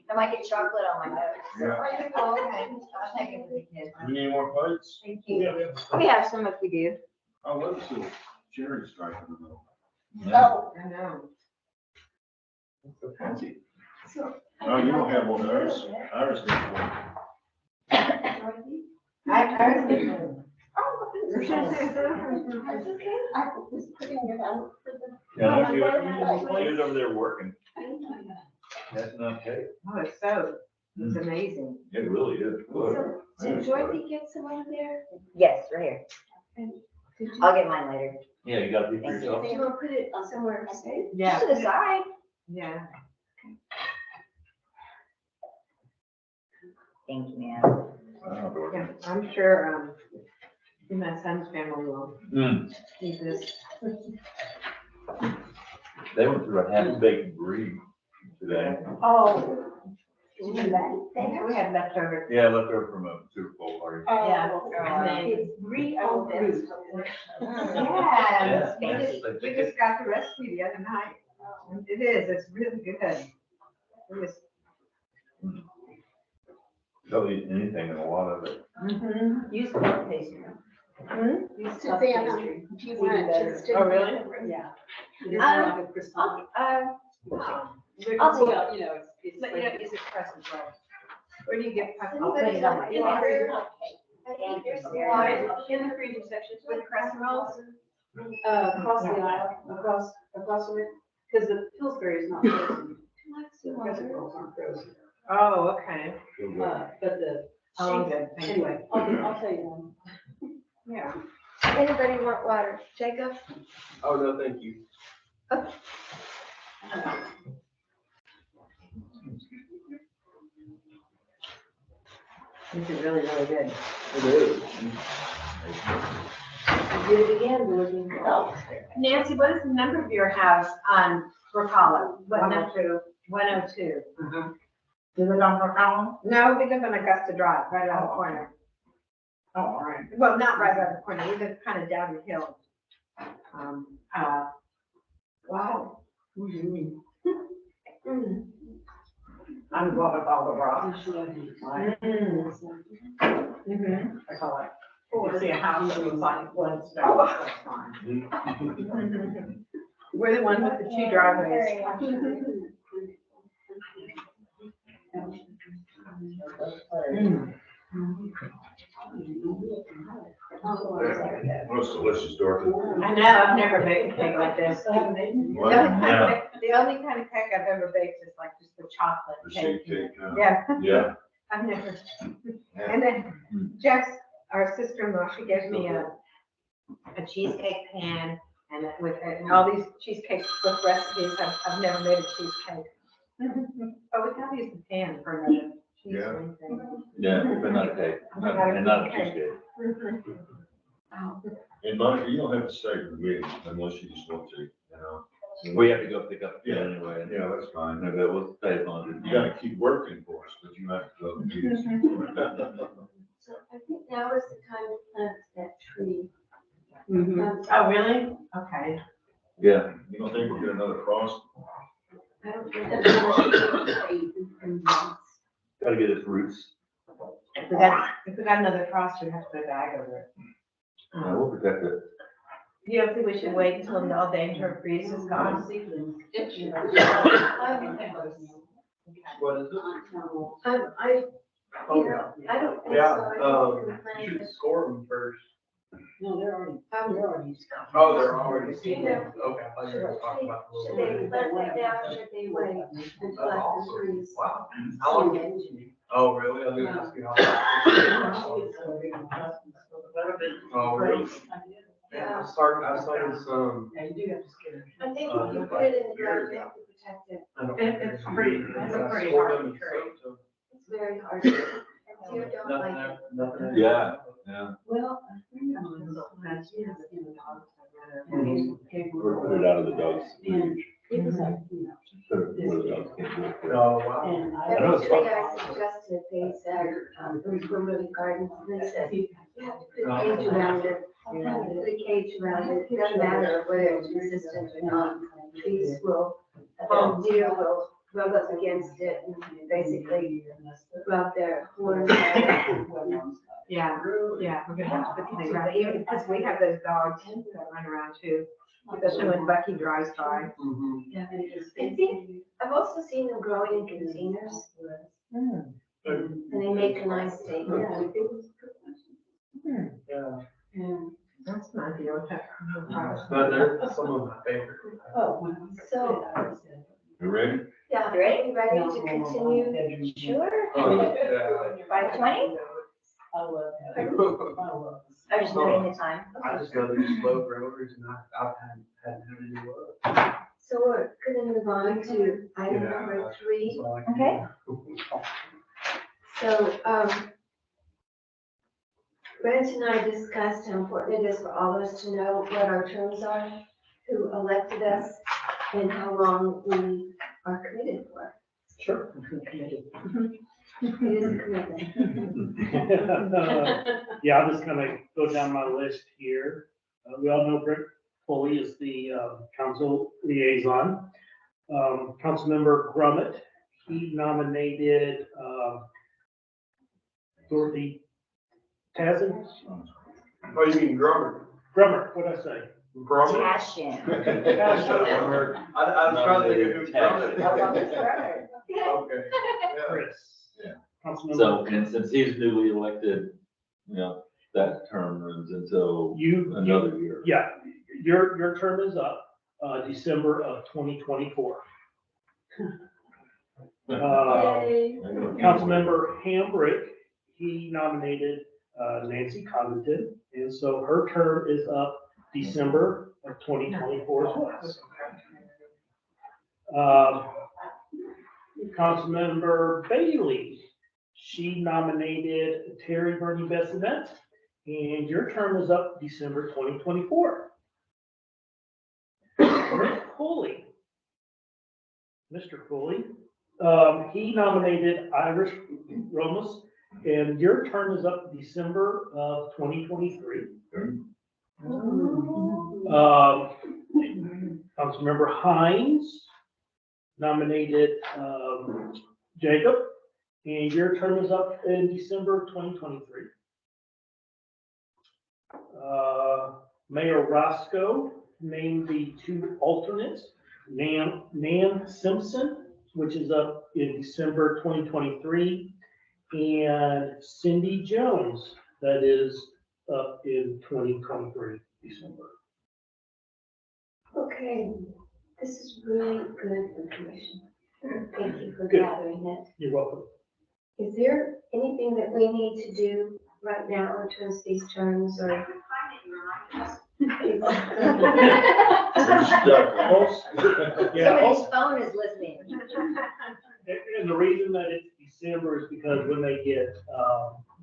I might get chocolate on my nose. Yeah. Oh, okay. I'll take it to the kids. We need more plates? Thank you. We have some if we do. Oh, what is the cherry stripe in the middle? Oh, I know. So fancy. So. Oh, you don't have one of those? Ours needs one. I was thinking. oh, That's okay. I was putting it out for the. Yeah, he was over there working. That's enough cake. Oh, it's so, it's amazing. It really is. So, did Dorothy get some over there? Yes, right here. And did you, I'll get mine later. Yeah, you gotta be for Thank you. yourself. do you want to put it somewhere safe? Yeah, To the side. yeah. Thank you, ma'am. Oh, Lord. Yeah, I'm sure, my son's family will Mm, eat this. they went through a half-baked brie today. Oh. We had leftover. Yeah, left over from a Super Bowl party. Yeah. Oh. And they, It's brie au brie. yeah, we Yeah, just, like we they just got the recipe the other night. It is, it's really good. It is. They'll eat anything and a lot of it. Use the puff pastry. Use the puff Susanna, pastry. do you want to stick? Oh, really? Yeah. I'll take Well, you know, it's. But you know, it's express as well. Where do you get puff? I'll put it on my In the card. freezer. I think there's some water in the freezer section with crescent rolls. Across the aisle, across the room, because the Pillsbury is not frozen. The crescent rolls aren't frozen. Oh, okay. Feel good. But the. Oh, good, thank you. Anyway, I'll tell you then. Yeah. Anybody want water? Jacob? Oh, no, thank you. This is really, really good. It is. Do it again, Dorothy. Nancy, what is the number of your house on Brocala? What number? 102. 102. Do it on Brocala? No, we live on Augusta Drive, right around the corner. Oh, all right. Well, not right around the corner, we live kind of down the hill. Wow. I'm glad of all the rocks. Mhm. I call it. You see a house that looks like one stone, that's fine. We're the one with the two driveways. Most delicious, Dorothy. I know, I've never baked a cake like this. The What? only kind of cake I've ever baked is like just the chocolate The cake. sheet cake, Yeah, yeah. I've never. And then Jess, our sister-in-law, she gives me a cheesecake pan and with all these cheesecake book recipes. I've never made a cheesecake. But we gotta use the pan for another cheese Yeah. or anything. Yeah, but not a cake, and not a cheesecake. And Monica, you don't have to stay for the meeting unless you just want to, you know? We have to go pick up the Yeah. kid anyway. Yeah, that's fine. No, but we'll stay as long as. You gotta keep working for us, but you have to go to the meetings. So I think now is the time to plant that tree. Oh, really? Okay. Yeah, You don't think we'll get another frost? I don't think that's. gotta get its roots. If we got another frost, we have to put a bag over it. Yeah, we'll protect it. You don't think we should wait until all danger of freeze is gone? What is it? You know, I don't think so. Yeah, I think you we're planning should to- score them first. No, they're already. Oh, they're already. Yeah. Okay, I thought you were talking about the Should little. they let that down, should they wait and That's plant the awesome. trees? Wow. How long? Oh, really? I was gonna ask you how. Oh, really? Yeah, I started some. I think if you put it in the ground, you have to protect it. It's pretty, it's a pretty Scored hard them tree. so- It's very hard. If you don't like it. Nothing. Yeah, yeah. Well. Or put it out of the dog's cage. It was like, So, what else can you do? Oh, wow. and I know it's every I suggested, they said, those were really gardens, and they said, you have to put a cage around it. You have to put a cage around it, it doesn't matter whether it's resistant or not. Trees will, deer will rub up against it and basically rub their horns at it. Yeah, yeah, we're gonna have to put something around here, because we have those dogs that run around too, especially when Bucky drives by. Mhm. Yeah, I think, I've also seen them growing in containers, and they make a nice statement. Yeah. That's an idea. But they're some of my favorite. So, You ready? yeah, You ready? you ready to continue? Sure. Oh, 5:20? I'm just noting the time. I just go through slow growers and I've hadn't had any luck. So we're gonna move on to item Yeah, number that's 3. all I can Okay. do. So, Brent and I discussed how important it is for all of us to know what our terms are, who elected us, and how long we are committed for. Sure. It is a commitment. Yeah, I'm just gonna go down my list here. We all know Brent Foley is the council liaison. Councilmember Grummett, he nominated Dorothy Tazin. Oh, you mean drummer? Grummer, what'd I say? Drummer? Passion. I was trying to think of who drummed How long is it. her? Okay. Yeah. Chris. Yeah. Councilmember, So, and since he's newly elected, you know, that term runs until you, another year. yeah, your term is up, December of 2024. Yay. Councilmember Hambrick, he nominated Nancy Covington, and so her term is up December of 2024 as well. Councilmember Bailey, she nominated Terry Bernie Bessonette, and your term is up December 2024. Rick Foley, Mr. Foley, he nominated Iris Romas, and your term is up December of 2023. Councilmember Hines nominated Jacob, and your term is up in December of 2023. Mayor Roscoe named the 2 alternates, Nan Simpson, which is up in December 2023, and Cindy Jones, that is up in 2023, December. Okay, this is really good information. Thank you for Good. gathering it. You're welcome. Is there anything that we need to do right now in terms of these terms or? Yeah, Somebody's phone is listening. and the reason that it's December is because when they get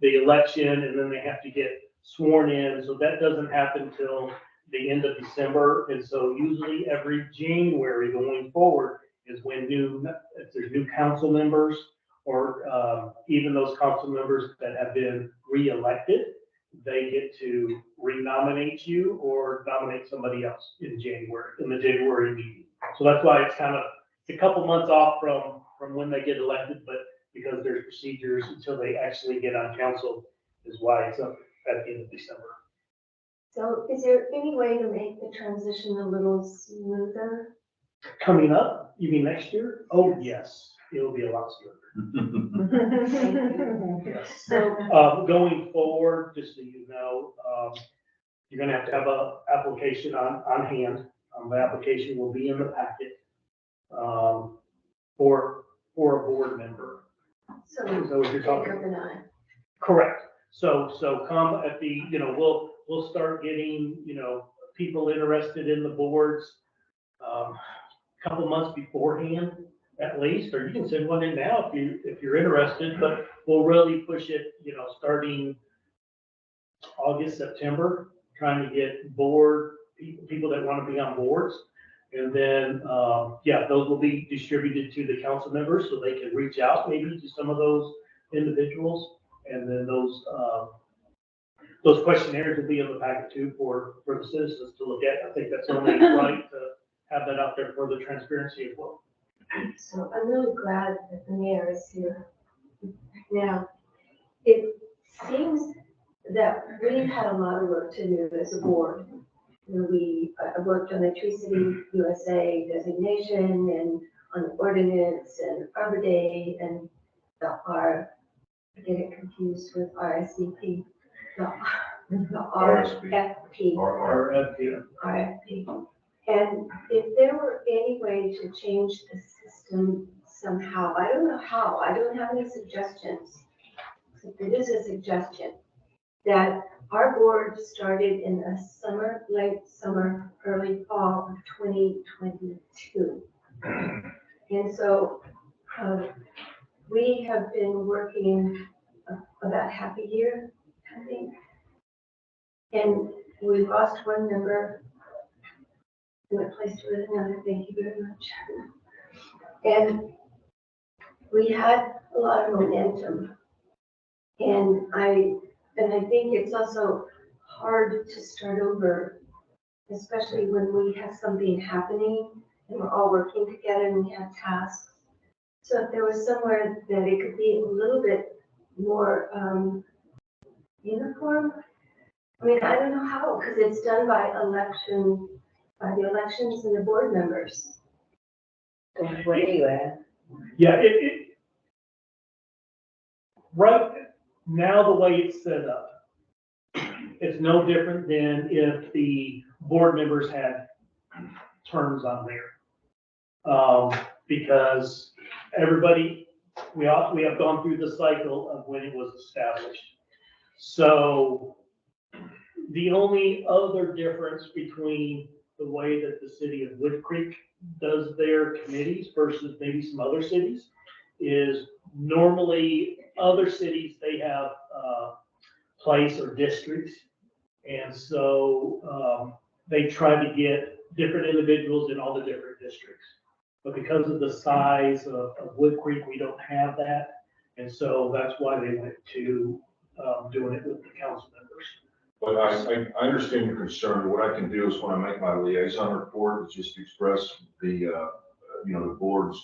the election and then they have to get sworn in, so that doesn't happen till the end of December. And so usually every January going forward is when if there's new council members or even those council members that have been re-elected, they get to renominate you or nominate somebody else in the January meeting. So that's why it's kind of a couple months off from when they get elected, but because there's procedures until they actually get on council is why it's up at the end of December. So is there any way to make the transition a little smoother? Coming up, you mean next year? Oh, yes, it'll be a lot smoother. Yes. So, Going forward, just so you know, you're gonna have to have a application on hand. The application will be in the packet, for a board member. so So if you're talking, Jacob and I. correct. So come at the, we'll start getting, people interested in the boards, couple months beforehand at least, or you can send one in now if you're interested, but we'll really push it, starting August, September, trying to get people that want to be on boards. And then, yeah, those will be distributed to the council members so they can reach out maybe to some of those individuals. And then those questionnaires will be in the packet too for the citizens to look at. I think that's only right to have that out there for the transparency as well. So I'm really glad that the mayor is here. Now, it seems that we've had a lot of work to do as a board. We worked on the Tree City USA designation and on the ordinance and Arbor Day and I get it confused with RSVP. The RFP. RFP. And if there were any way to change the system somehow, I don't know how, I don't have any suggestions. It is a suggestion that our board started in the summer, late summer, early fall of 2022. And so we have been working about half a year, I think. And we lost one member and replaced with another. Thank you very much. And we had a lot of momentum. And I think it's also hard to start over, especially when we have something happening and we're all working together and we have tasks. So if there was somewhere that it could be a little bit more uniform, I mean, I don't know how, because it's done by election, by the elections and the board members. So what do you add? Yeah, right now, the way it's set up, it's no different than if the board members had terms on there. Because everybody, we have gone through the cycle of when it was established. So the only other difference between the way that the city of Wood Creek does their committees versus maybe some other cities is normally other cities, they have place or districts. And so they try to get different individuals in all the different districts. But because of the size of Wood Creek, we don't have that. And so that's why they went to doing it with the council members. But I understand your concern. What I can do is when I make my liaison report, is just express the, the board's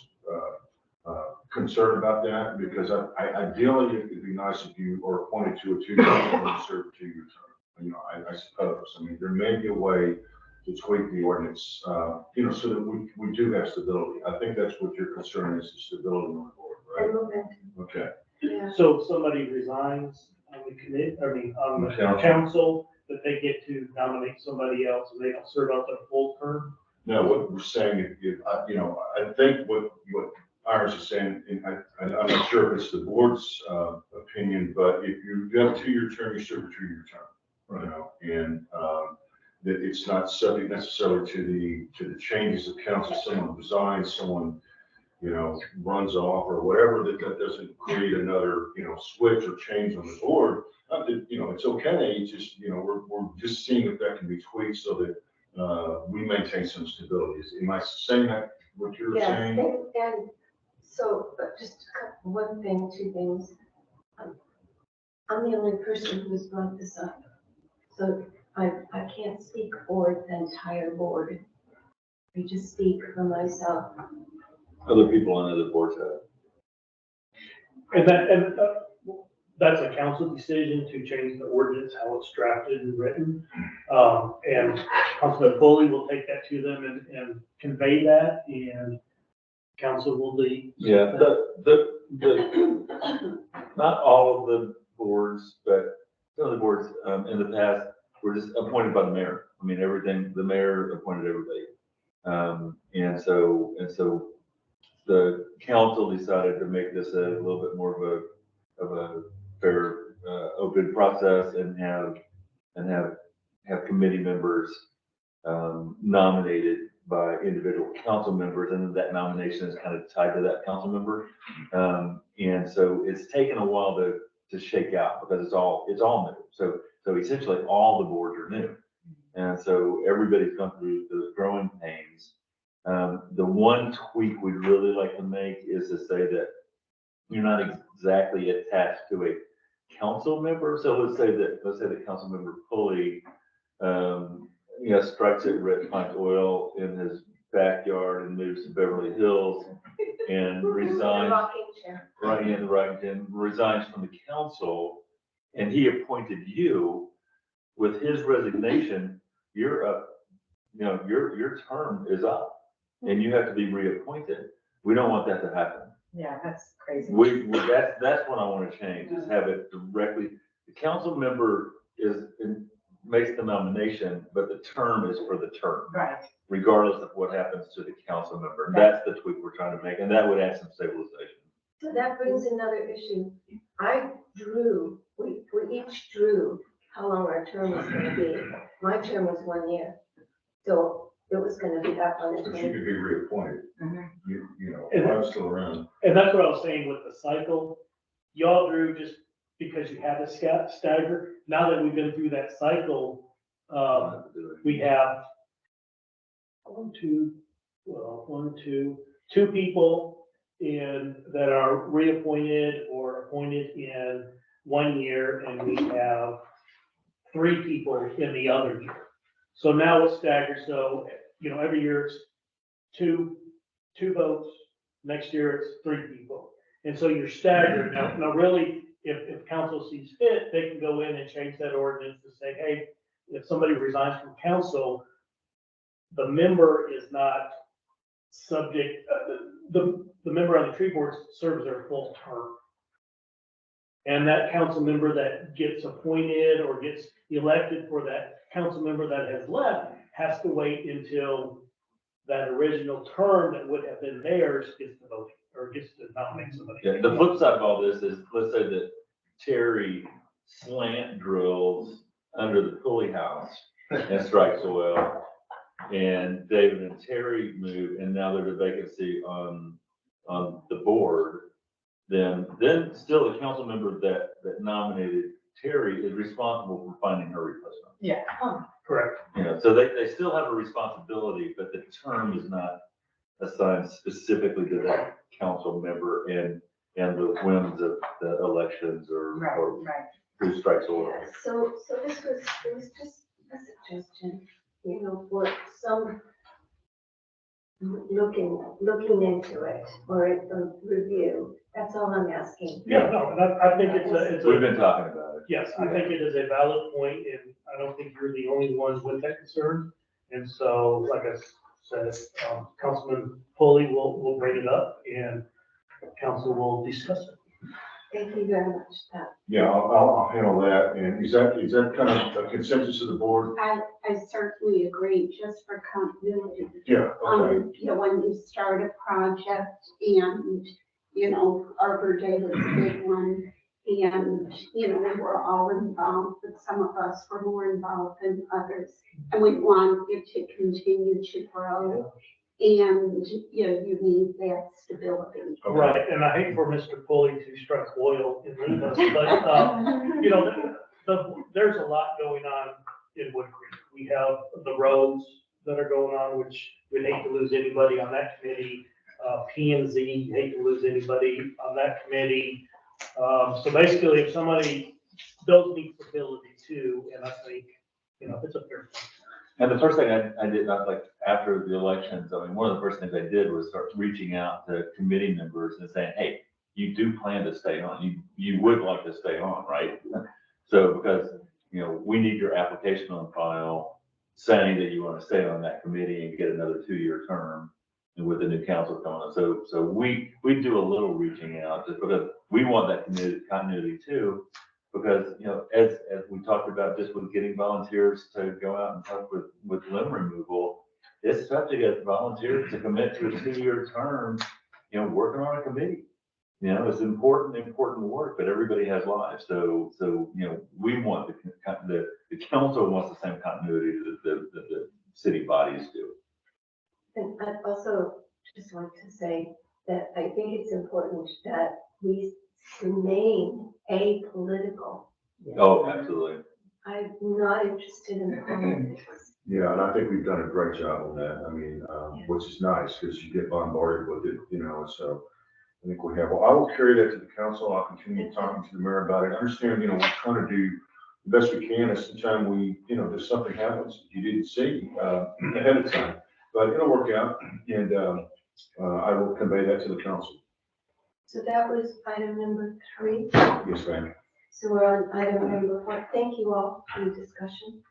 concern about that, because ideally it'd be nice if you are appointed to a 2-year term and serve a 2-year term. I suppose. I mean, there may be a way to tweak the ordinance, so that we do have stability. I think that's what your concern is, the stability on the board, right? And momentum. Okay. Yeah. So if somebody resigns on the on the council, that they get to nominate somebody else and they don't serve out their full term? No, what we're saying, I think what Iris is saying, and I'm not sure if it's the board's opinion, but if you have a 2-year term, you serve a 2-year term. And that it's not subject necessarily to the changes of council. Someone resigns, someone, runs off or whatever, that doesn't create another, switch or change on the board. Not that, it's okay, it's just, we're just seeing if that can be tweaked so that we maintain some stability. Am I saying that, what you're saying? Yes, and so, but just one thing, 2 things. I'm the only person who's brought this up. So I can't speak for the entire board. I just speak for myself. Other people on other boards have. And that's a council decision to change the ordinance, how it's drafted and written. And Councilman Foley will take that to them and convey that, and council will lead. Yeah, not all of the boards, but some of the boards in the past were just appointed by the mayor. I mean, the mayor appointed everybody. And so the council decided to make this a little bit more of a fair, open process and have committee members nominated by individual council members, and that nomination is kind of tied to that council member. And so it's taken a while to shake out because it's all new. So essentially all the boards are new. And so everybody's gone through those growing pains The one tweak we'd really like to make is to say that you're not exactly attached to a council member. So let's say that council member Pulley, strikes at Red Pine Oil in his backyard and moves to Beverly Hills and resigns. And resigns from the council, and he appointed you. With his resignation, you're up, your term is up, and you have to be reappointed. We don't want that to happen. Yeah, that's crazy. That's what I want to change, is have it directly, the council member makes the nomination, but the term is for the term. Right. Regardless of what happens to the council member. That's the tweak we're trying to make, and that would add some stabilization. So that brings another issue. We each drew how long our term was gonna be. My term was 1 year. So it was gonna be back on the But 20. you could be reappointed. Mhm. I'm still around. And that's what I was saying with the cycle. Y'all drew just because you had to stagger. Now that we've been through that cycle, we have two people that are reappointed or appointed in 1 year, and we have 3 people in the other year. So now it's staggered, so, every year it's two votes, next year it's 3 people. And so you're staggered. Now really, if council sees fit, they can go in and change that ordinance to say, hey, if somebody resigns from council, the member is not subject, the member on the tree board serves their full term. And that council member that gets appointed or gets elected for that council member that has left has to wait until that original term that would have been theirs gets to vote or gets to nominate somebody. Yeah, the flip side of all this is, let's say that Terry slant drills under the Pulley house and strikes oil, and David and Terry move, and now there's a vacancy on the board, then still the council member that nominated Terry is responsible for finding her replacement. Yeah. Correct. So they still have a responsibility, but the term is not assigned specifically to that council member and the whims of the elections or Right. who strikes oil. Yeah, so it was just a suggestion, for some looking into it or a review. That's all I'm asking. Yeah, no, and I think it's We've been talking about it. yes, I think it is a valid point, and I don't think you're the only one with that concern. And so, like I said, Councilman Pulley will bring it up, and council will discuss it. Thank you very much, Pat. Yeah, I'll handle that. And is that kind of a consensus of the board? I certainly agree, just for continuity. Yeah, okay. When you start a project and, Arbor Day was a big one. And, we were all involved, but some of us were more involved than others. And we want it to continue to grow. And, you need that stability. Okay. Right, and I hate for Mr. Pulley to strike oil and leave us, but, there's a lot going on in Wood Creek. We have the roads that are going on, which we'd hate to lose anybody on that committee. P&Z, hate to lose anybody on that committee. So basically, if somebody does need stability too, and I think, it's a fair point. And the first thing I did, not like after the elections, one of the first things I did was start reaching out to committee members and saying, hey, you do plan to stay on, you would like to stay on, right? So because, we need your application on file saying that you want to stay on that committee and get another 2-year term and with the new council coming on. So we do a little reaching out just because we want that continuity too. Because, as we talked about just with getting volunteers to go out and help with limb removal, it's tough to get volunteers to commit to a 2-year term, working on a committee. It's important work, but everybody has lives. So, we want the council wants the same continuity that the city bodies do. And I also just want to say that I think it's important that we remain apolitical. Oh, absolutely. I'm not interested in politics. Yeah, and I think we've done a great job on that. I mean, which is nice because you get bombarded with it, you know, so I think we have, well, I will carry that to the council. I'll continue talking to the mayor about it. Understand, you know, we're trying to do the best we can. As sometime we, you know, if something happens you didn't see, ahead of time, but it'll work out. And, I will convey that to the council. So that was item number 3. Yes, ma'am. So we're on item number 4. Thank you all for the discussion.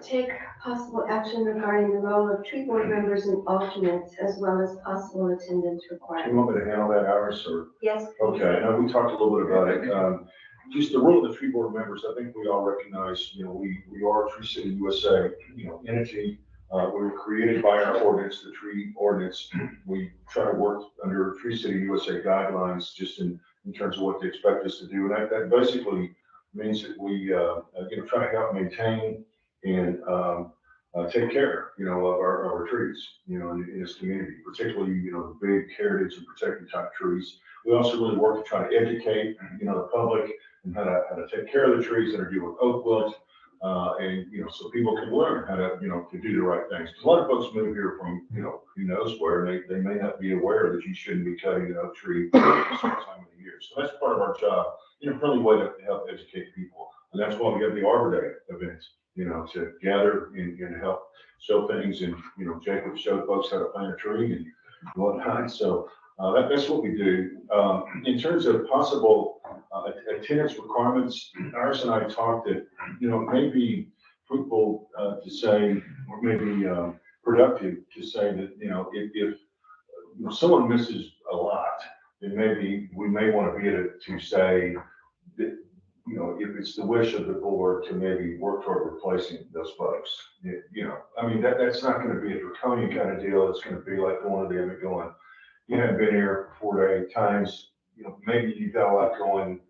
Take possible action regarding the role of tree board members and alternates, as well as possible attendance Do you requirements. want me to handle that, Iris, or? Yes. Okay, now we talked a little bit about it. Just the role of the tree board members, I think we all recognize, you know, we are Tree City USA, you know, entity. We were created by our ordinance, the tree ordinance. We try to work under Tree City USA guidelines, just in terms of what they expect us to do. And that basically means that we, you know, try to help maintain and take care, you know, of our trees, you know, in this community, particularly, you know, the big heritage and protected type trees. We also really work to try to educate, you know, the public and how to take care of the trees that are dealing with oak wilt. And, you know, so people can learn how to, you know, to do the right things. Because a lot of folks move here from, you know, who knows where, and they may not be aware that you shouldn't be cutting an oak tree at a certain time of the year. So that's part of our job, you know, friendly way to help educate people. And that's why we have the Arbor Day events, you know, to gather and help show things. And, you know, Jacob showed folks how to plant a tree and whatnot. So that's what we do. In terms of possible attendance requirements, Iris and I talked that, you know, it may be fruitful to say, or maybe productive to say that, you know, if someone misses a lot, then maybe we may want to be able to say that, you know, if it's the wish of the board to maybe work toward replacing those folks. You know, I mean, that's not going to be a draconian kind of deal. It's going to be like going to them and going, you haven't been here 4 to 8 times, you know, maybe you've got a lot going.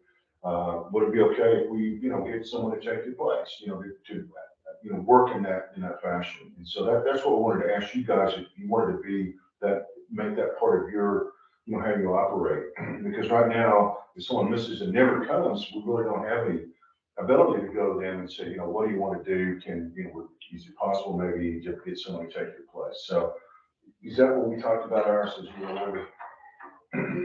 Would it be okay if we, you know, get someone to take your place, you know, to you know, work in that fashion? And so that's what we wanted to ask you guys, if you wanted to be that, make that part of your, you know, how you operate. Because right now, if someone misses and never comes, we really don't have any ability to go to them and say, you know, what do you want to do? Can, you know, is it possible maybe to get someone to take your place? So is that what we talked about, Iris, as you remember?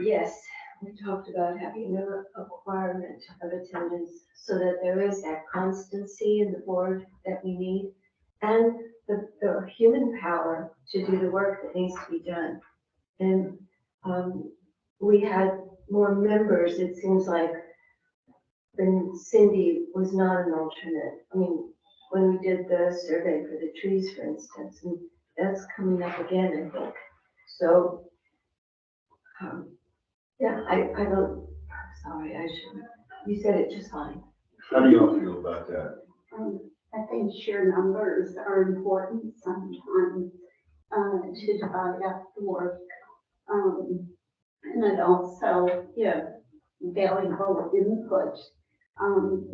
Yes, we talked about having a requirement of attendance so that there is that constancy in the board that we need, and the human power to do the work that needs to be done. And we had more members, it seems like, when Cindy was not an alternate. I mean, when we did the survey for the trees, for instance, and that's coming up again, I think. So, yeah, I don't, sorry, I shouldn't, you said it just fine. How do you all feel about that? I think sheer numbers are important sometimes, to divide up the work. And it also, yeah, valuable input,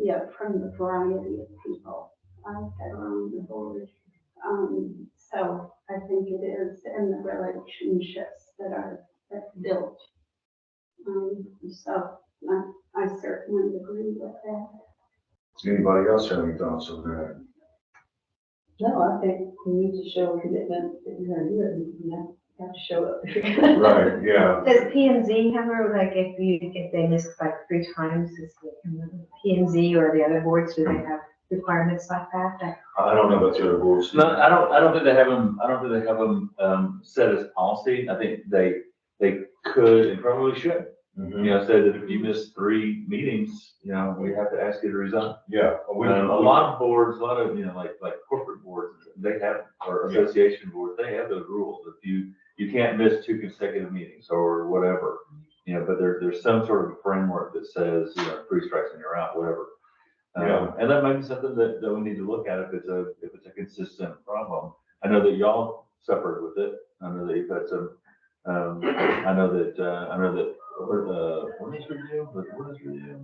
yeah, from the variety of people, that are on the board. So I think it is, and the relationships that are built. So I certainly agree with that. Does anybody else have any thoughts on that? No, I think we need to show a commitment that you're gonna do it, and you have to show up. Right, yeah. Does P and Z have a, like, if they miss like 3 times, is P and Z or the other boards, do they have requirements like that? I don't know about the other boards. No, I don't think they have them, set as policy. I think they could and probably should. Mhm. You know, say that if you miss 3 meetings, you know, we have to ask you to resign. Yeah. A lot of boards, a lot of, you know, like corporate boards, they have, or association boards, they have those rules. If you can't miss 2 consecutive meetings or whatever, you know, but there's some sort of a framework that says, you know, 3 strikes and you're out, whatever. Yeah. And that might be something that we need to look at if it's a consistent problem. I know that y'all suffered with it. I know that you've had some, I know that ordinance review, but I mean,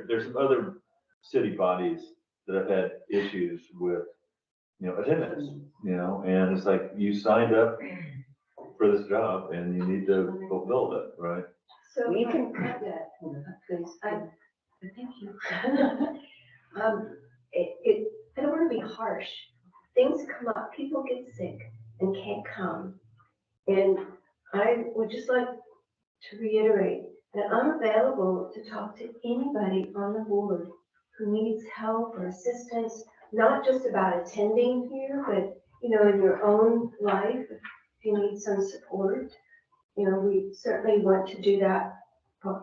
there's some other city bodies that have had issues with, you know, attendance, you know, and it's like, you signed up for this job and you need to fulfill it, right? So You can cut that, please. Thank you. I don't want to be harsh. Things come up, people get sick and can't come. And I would just like to reiterate that I'm available to talk to anybody on the board who needs help or assistance, not just about attending here, but, you know, in your own life, if you need some support. You know, we certainly want to do that,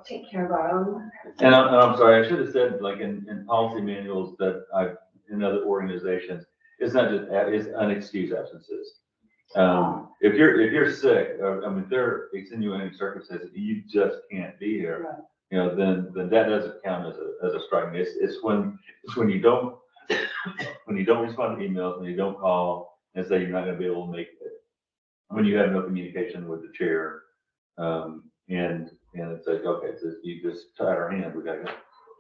take care of our own. And I'm sorry, I should have said, like, in policy manuals that in other organizations, it's not just, it's unexcused absences. If you're sick, I mean, if there are extenuating circumstances, you just can't be here. Right. You know, then that doesn't count as a strike. It's when you don't, when you don't respond to emails, when you don't call and say you're not gonna be able to make it, when you have no communication with the chair, and it's like, okay, so you just tied our hands, we gotta go.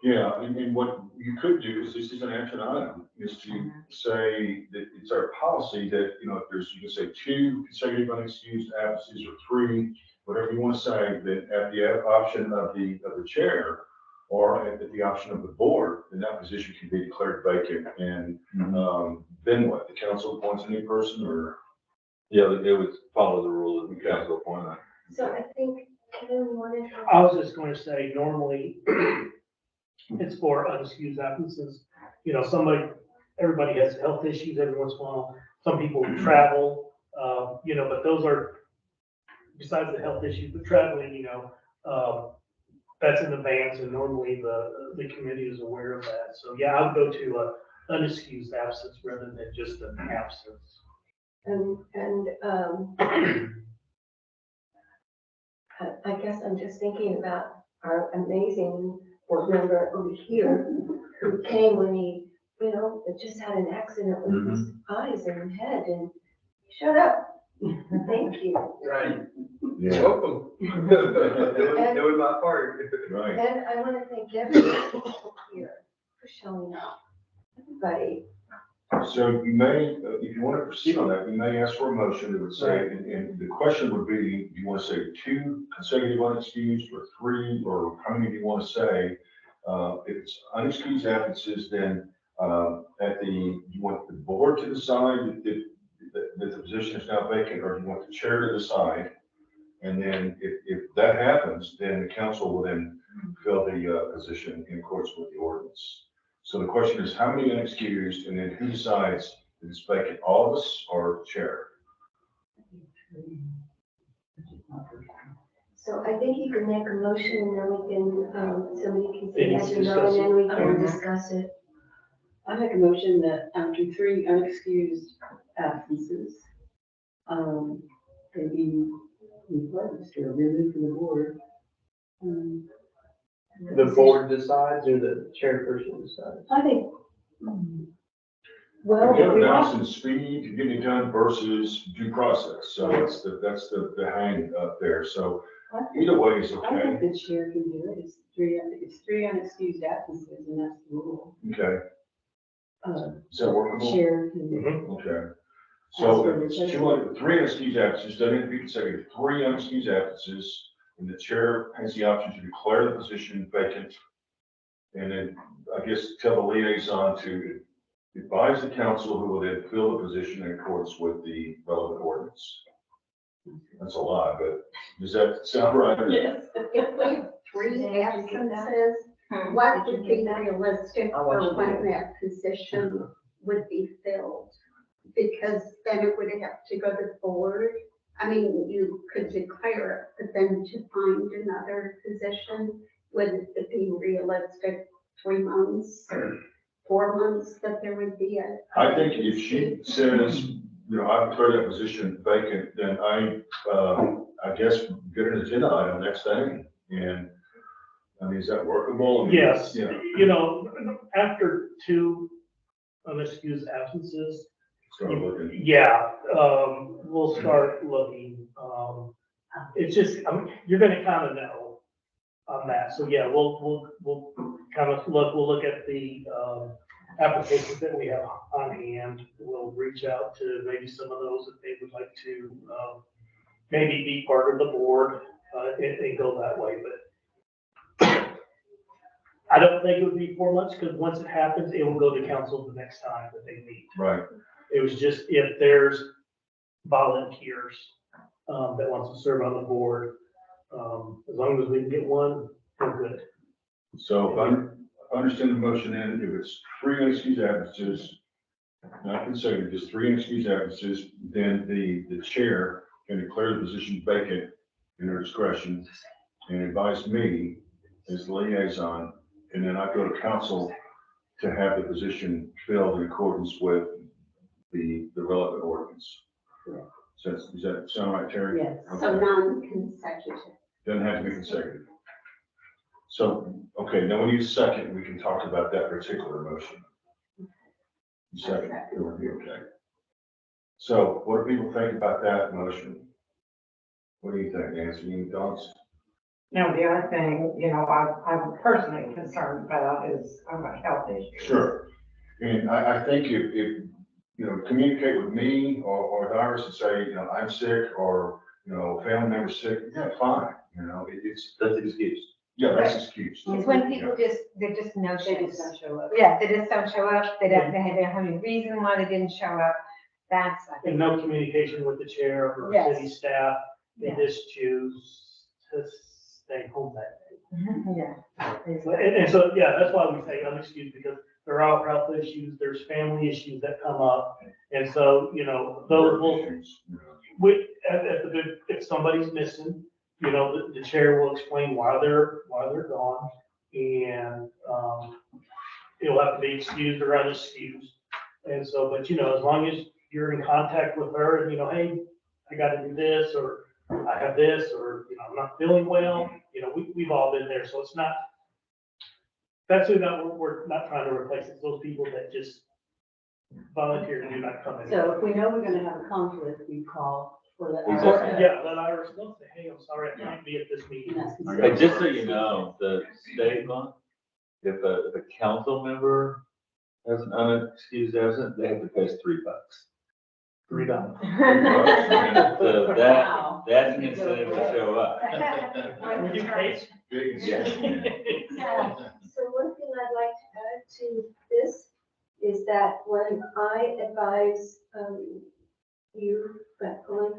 Yeah, and what you could do is, this is an action item, is to say that it's our policy that, you know, if there's, you can say 2 consecutive unexcused absences or 3, whatever you want to say, that at the option of the chair or at the option of the board, then that position can be declared vacant. And then what, the council appoints a new person, or? Yeah, it would follow the rule of the council appointment. So I think Kevin wanted. I was just going to say, normally it's for unexcused absences. You know, everybody has health issues every once in a while. Some people travel, you know, but those are, besides the health issues, but traveling, you know, that's in advance, and normally the committee is aware of that. So yeah, I would go to unexcused absence rather than just an absence. I guess I'm just thinking about our amazing board member over here who came when he, you know, just had an accident with his eyes and head, and shut up. Thank you. Right. Yeah. Welcome. Doing my part. Right. And I want to thank everybody here for showing up. Everybody. So you may, if you want to proceed on that, you may ask for a motion that would say, and the question would be, do you want to say 2 consecutive unexcused, or 3, or how many do you want to say? If it's unexcused absences, then you want the board to decide that the position is now vacant, or do you want the chair to decide? And then if that happens, then the council will then fill the position in accordance with the ordinance. So the question is, how many unexcused, and then who decides if it's vacant, all of us or chair? So I think you can make a motion, and then we can, somebody can say Then yes you or no, discuss and then we it. can discuss it. I make a motion that after 3 unexcused absences, they be replaced or removed from the board. The board decides or the chairperson decides? I think, Well, Again, we balance have, in speed to getting it done versus due process. So that's the hang up there. So I think, either way is I okay. think the chair can do it. It's 3 unexcused absences, and that's the rule. Okay. Is that workable? Chair can. Mhm. Okay. So if it's 3 unexcused absences, doesn't have to be consecutive, 3 unexcused absences, and the chair has the option to declare the position vacant. And then, I guess, tell the liaison to advise the council, who will then fill the position in accordance with the relevant ordinance. That's a lot, but does that sound right? Yes. If we have 3 absences, what would be realistic for when that position would be filled? Because then it would have to go to the board. I mean, you could declare it, but then to find another position, would it be realistic 3 months or 4 months that there would be a? I think if she says, you know, I declare that position vacant, then I guess get an agenda item next thing. And I mean, is that workable? I mean, Yes, Yeah. you know, after 2 unexcused absences, Start looking. yeah, we'll start looking. It's just, I mean, you're gonna kind of know on that. So yeah, we'll kind of we'll look at the applications that we have on hand. We'll reach out to maybe some of those that they would like to maybe be part of the board and go that way. But I don't think it would be 4 months, because once it happens, it will go to council the next time that they meet. Right. It was just if there's volunteers, that wants to serve on the board, as long as we can get one, we're good. So if I understand the motion, and if it's 3 unexcused absences, not consecutive, just 3 unexcused absences, then the chair can declare the position vacant in her discretion and advise me as the liaison, and then I go to council to have the position filled in accordance with the relevant ordinance. So does that sound right, Terry? Yes. So Okay. non-consecutive. Doesn't have to be consecutive. So, okay, now we need a second, we can talk about that particular motion. Second, it would be okay. So what do people think about that motion? What do you think, Nancy, any thoughts? Now, the other thing, you know, I'm personally concerned about is health issues. Sure. And I think if, you know, communicate with me or Iris and say, you know, I'm sick, or, you know, family member sick, yeah, fine, you know, it's, That's the excuse. yeah, that's excuse. It's when people they're just no They shows. just don't show up. Yeah, they just don't show up, they don't have any reason why they didn't show up, that's, I And think. no communication with the chair or Yes. city staff, they Yeah. just choose to stay home that day. Yeah. And so, yeah, that's why we say unexcused, because there are health issues, there's family issues that come up. And so, you know, those will, Issues, you know. if somebody's missing, you know, the chair will explain why they're gone. And, it'll have to be excused or unexcused. And so, but you know, as long as you're in contact with her and, you know, hey, I gotta do this, or I have this, or, you know, I'm not feeling well, you know, we've all been there, so it's not, that's who we're not trying to replace, it's those people that just volunteer to do not come in. So if we know we're gonna have a conflict, we call for the. Exactly. Yeah, let Iris know, say, hey, I'm sorry, I can't be at this meeting. Hey, just so you know, the state law, if a council member has an unexcused absence, they have to pay us $3. $3. So that's an incentive to show up. Would you pay? Big. Yeah. So one thing I'd like to add to this is that when I advise you respectfully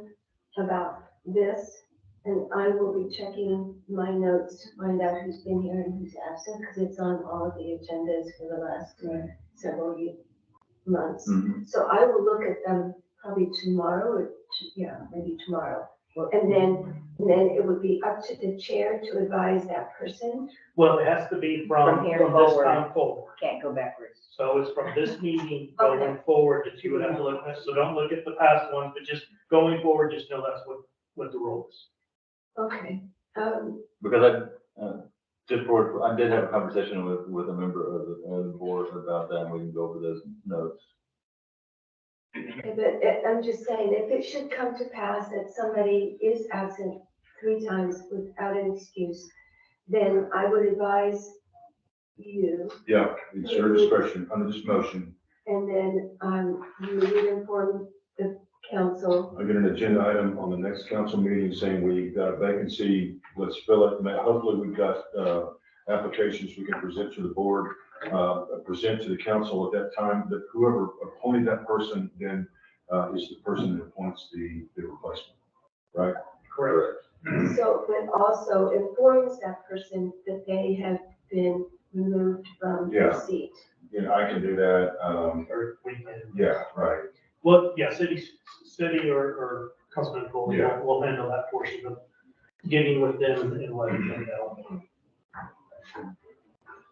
about this, and I will be checking my notes to find out who's been here and who's absent, because it's on all of the agendas for the last several months. Mhm. So I will look at them probably tomorrow, or maybe tomorrow. And then it would be up to the chair to advise that person. Well, it has to be From from here this forward. time forward. Can't go backwards. So it's from this meeting Okay. going forward that you would have to look at. So don't look at the past ones, but just going forward, just know that's what the rule is. Okay, Because I did have a conversation with a member of the board about that, and we can go over those notes. but I'm just saying, if it should come to pass that somebody is absent 3 times without an excuse, then I would advise you, Yeah, it's your discretion under this motion. and then you would inform the council. I get an agenda item on the next council meeting saying we've got a vacancy, let's fill it. Hopefully we've got, applications we can present to the board, present to the council at that time, that whoever appointed that person then, is the person that appoints the replacement, right? Correct. So, but also informs that person that they have been removed from their Yeah. seat. You know, I can do that, Or we can, yeah, right. well, yeah, city or Councilman Foley Yeah. will handle that portion of getting with them and letting them know.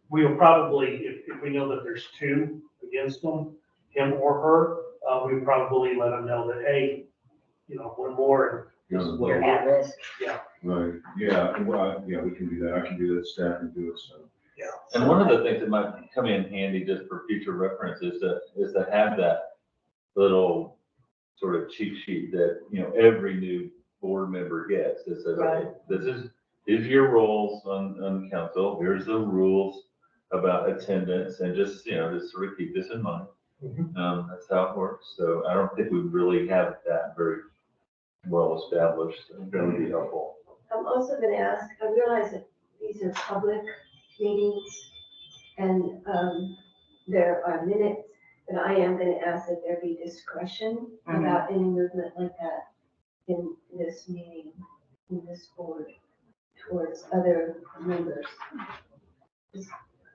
We'll probably, if we know that there's 2 against them, him or her, we would probably let them know that, hey, you know, 1 more, and this is what You're it at is. risk. Right, yeah, well, yeah, we can do that. I can do that, staff can do it, so. And one of the things that might come in handy just for future reference is to have that little sort of cheat sheet that, you know, every new board member gets. That says, okay, this is your roles on council. Here's the rules about attendance, and just, you know, just sort of keep this in mind. Mhm. That's how it works. So I don't think we really have that very well established. That would be helpful. I'm also gonna ask, I realize that these are public meetings, And, there are minutes, but I am gonna ask that there be discretion about any movement like that in this meeting, in this board, towards other members. Just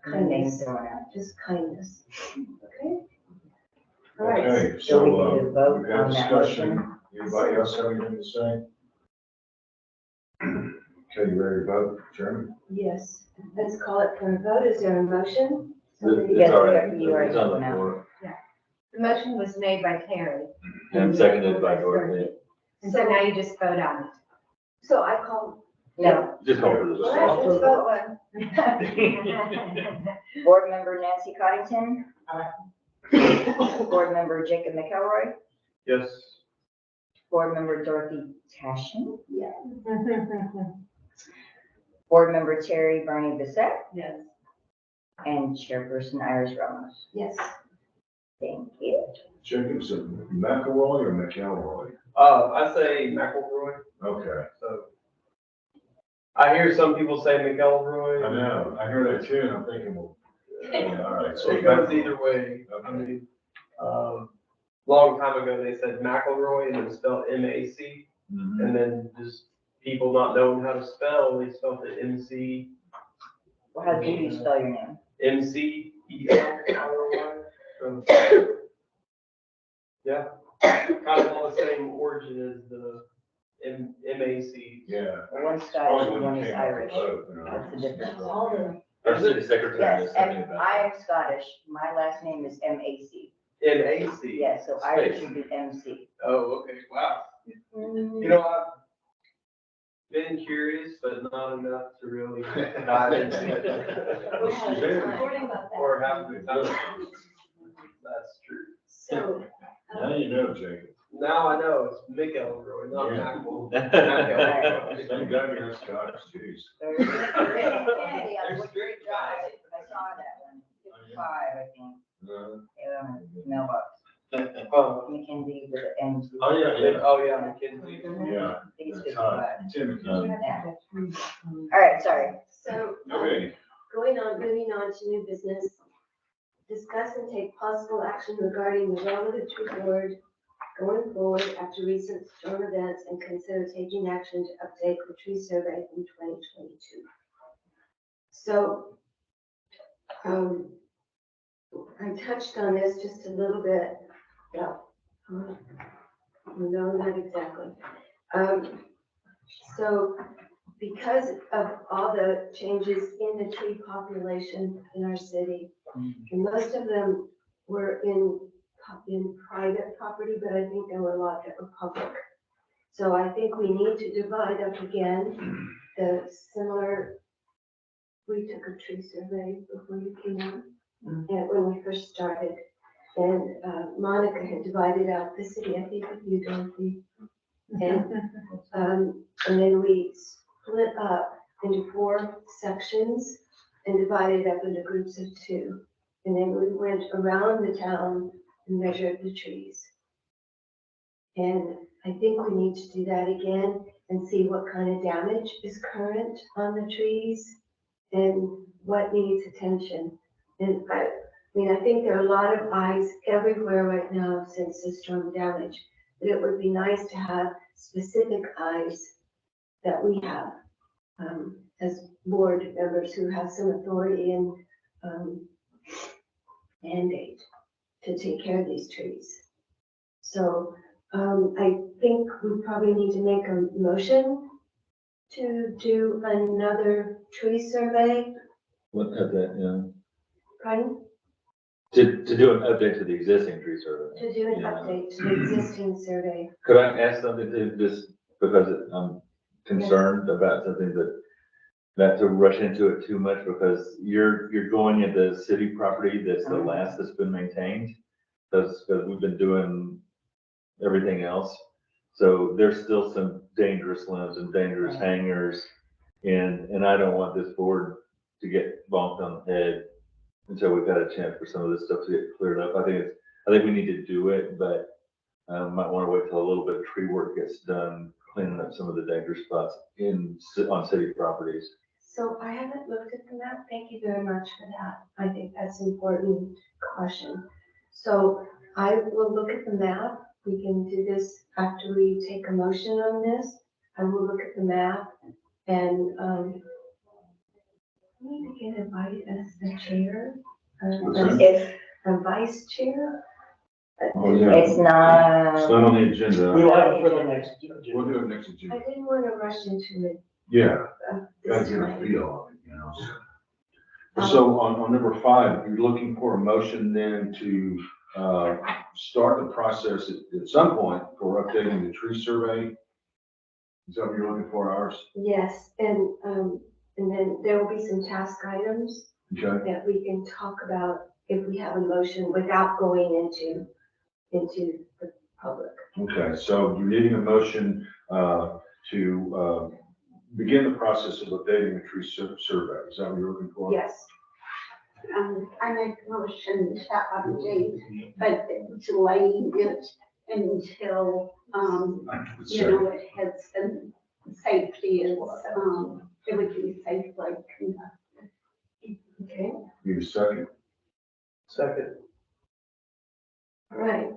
Names kindness, thrown out. just kindness, okay? All right, Okay, So we so, need to vote we've had on that discussion. motion. Anybody else have anything to say? Okay, you ready to vote, Chairman? yes, let's call it for a vote. Is there a motion? It's Yes, already, you already it's on the went out. floor, The motion was made by Terry, and seconded by Dorothy. and so now you just vote on it. So I call, No. Just call for the all right, vote. let's vote one. Board member Nancy Coddington. Board member Jacob McElroy. Yes. Board member Dorothy Tashin. Yeah. Board member Terry Bernie Bissette. Yes. And chairperson Iris Ramos. Yes. Thank you. Jacobs, McElroy or McElroy? I say McElroy, Okay, so. I hear some people say McElroy. I know, I heard that too, and I'm thinking, well, all right. So It goes either way. I Okay. mean, long time ago, they said McElroy and it was spelled M-A-C. Mhm. And then just people not knowing how to spell, they spelled it M-C, Well, how do you spell your name? M-C-E-L-R-O-Y. So, yeah, kind of all the same origin as the M-A-C. Yeah. One's Scottish Probably and when one you is came up with Irish. both, you know. That's the difference. All the, Our city secretary Yes, knows something and about I that. am Scottish. My last name is M-A-C. M-A-C? Yes, so Irish should be M-C. Oh, okay, wow. You know, I've been curious, but not enough to really dive into We'll it. have a recording about that. Or have the time. That's true. So, Now you know, Jacob. Now I know it's McElroy, not Yeah. McElroy. Thank God you're Scottish, jeez. Kennedy on Woodbury Drive. I saw that one. 55, I think. Mailbox. Mackenzie with an M. Oh, yeah, Oh, yeah, McKinsey. Yeah. I think it's That's hot. 55. Timothy. Yeah. All right, sorry. so, Okay, moving on to new business. Discuss and take possible action regarding the role of the tree board going forward after recent storm events and consider taking action to update the tree survey from 2022. So, I touched on this just a little bit. No, not exactly. So because of all the changes in the tree population in our city, and most of them were in private property, but I think there were a lot that were public. So I think we need to divide up again the similar, we took a tree survey before you came out, and when we first started. And Monica had divided out the city, I think, with you, Dorothy. And then we split up into 4 sections and divided up into groups of 2. And then we went around the town and measured the trees. And I think we need to do that again and see what kind of damage is current on the trees and what needs attention. And I think there are a lot of eyes everywhere right now since the storm damage, but it would be nice to have specific eyes that we have as board members who have some authority and mandate to take care of these trees. So I think we probably need to make a motion to do another tree survey. What, that, Pardon? to do an update to the existing tree survey. To do an Yeah. update to the existing survey. Could I ask something to just, because I'm concerned about something that, not to rush into it too much, because you're going into city property that's the last that's been maintained. Because we've been doing everything else. So there's still some dangerous limbs and dangerous hangers. And I don't want this board to get bonked on the head until we've had a chance for some of this stuff to get cleared up. I think we need to do it, but might want to wait till a little bit of tree work gets done, cleaning up some of the dangerous spots on city properties. So I haven't looked at the map. Thank you very much for that. I think that's important caution. So I will look at the map. We can do this after we take a motion on this. I will look at the map and, we need to get a chair, What's that? If a vice chair. Oh, yeah. it's not. It's not on the agenda. We will have it for the next. We'll do it next I agenda. didn't want to rush into it. Yeah, gotta This get a time. feel of it, you know. So on number 5, you're looking for a motion then to, start the process at some point for updating the tree survey? Is that what you're looking for, ours? Yes, and then there will be some task items Okay, that we can talk about if we have a motion without going into the public. okay, so you're needing a motion, to, begin the process of updating the tree survey. Is that what you're looking for? Yes, I make a motion to update, but delaying it until, you know, it has been, safety is, it would be safely conducted. okay, Need a second? Second. all right.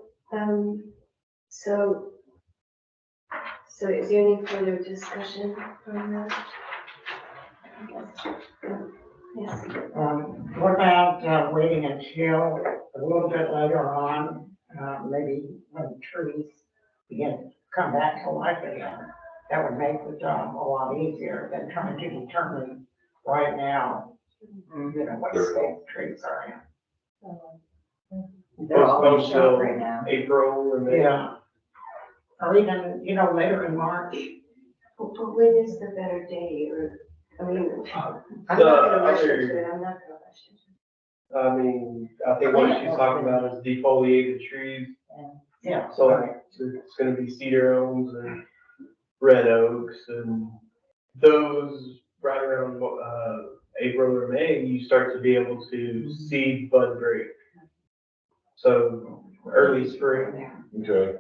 So is there any further discussion on that? Yes, What about, waiting until a little bit later on, maybe when trees begin to come back to life again? That would make the job a lot easier than trying to determine right now, you know, what state trees are in. They're all in Postponed shop till right now. April or May. Yeah. Or even, you know, later in March. but when is the better day, or, I mean, I'm not The gonna rush other- into it, I'm not gonna rush into it. I mean, I think what she's talking about is defoliated trees. Yeah. So it's gonna be cedar elms and red oaks and those right around, April or May, you start to be able to see bud break. So early spring. Okay,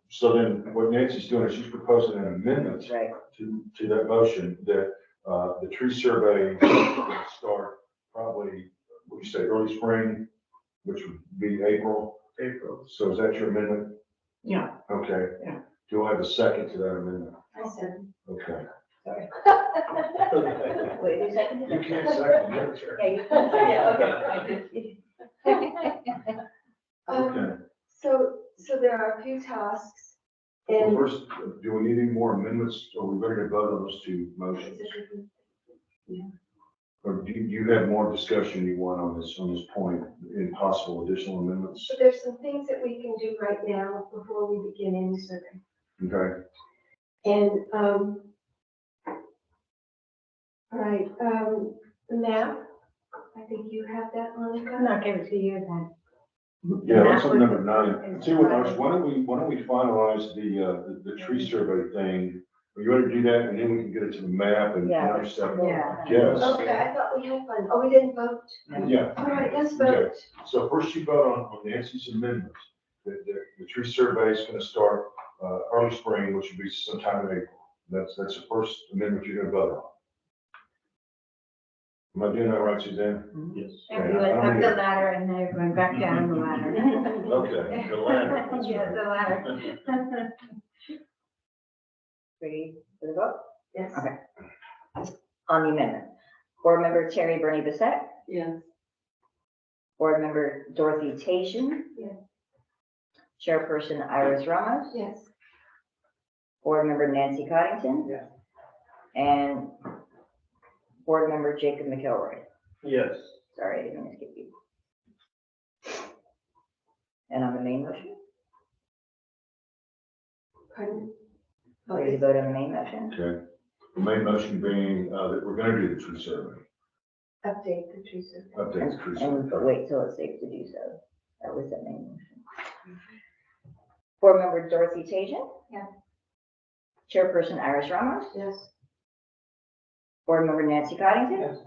so then what Nancy's doing is she's proposing an amendment Right. to that motion that, the tree survey will start probably, what do you say, early spring, which would be April. April. So is that your amendment? Yeah. Okay. Yeah. Do I have a second to that amendment? I said, Okay. Wait, who seconded You it? can't second, you're the chair. Yeah, you can say it, okay. Okay. So there are a few tasks, Well, and first, do we need any more amendments, or we better get vote on those two motions? Or do you have more discussion you want on this point, in possible additional amendments? so there's some things that we can do right now before we begin any survey. Okay, And, all right, the map, I think you have that, Monica? I'll give it to you then. yeah, that's on number 9. Tell you what, Marcia, why don't we finalize the tree survey thing? You want to do that, and then we can get it to the map and Yeah. other stuff? Yeah. Yes, Okay, I thought we had one. Oh, we didn't vote? yeah. All right, let's Okay. vote. So first you vote on Nancy's amendment. The tree survey is gonna start, early spring, which would be sometime in April. That's the first amendment you're gonna vote on. Am I doing that right, Suzanne? Yes. And you went up the ladder and now you're going back down the ladder. Okay, the ladder, that's Yeah, right. the ladder. Ready for the vote? Yes. Okay. On the amendment, Board Member Terry Bernie Bissette, Yes. Board Member Dorothy Tatian. Yes. Chairperson Iris Ramos, Yes. Board Member Nancy Coddington. Yes. And Board Member Jacob McElroy. Yes. Sorry, I didn't mean to skip you. And on the main motion, Pardon? ready to vote on the main motion? Okay. The main motion being, that we're gonna do the tree survey, Update the tree survey. update the tree And survey. wait till it's safe to do so. That was the main motion. Board Member Dorothy Tasian. Yeah. Chairperson Iris Ramos, Yes. Board Member Nancy Coddington. Yes.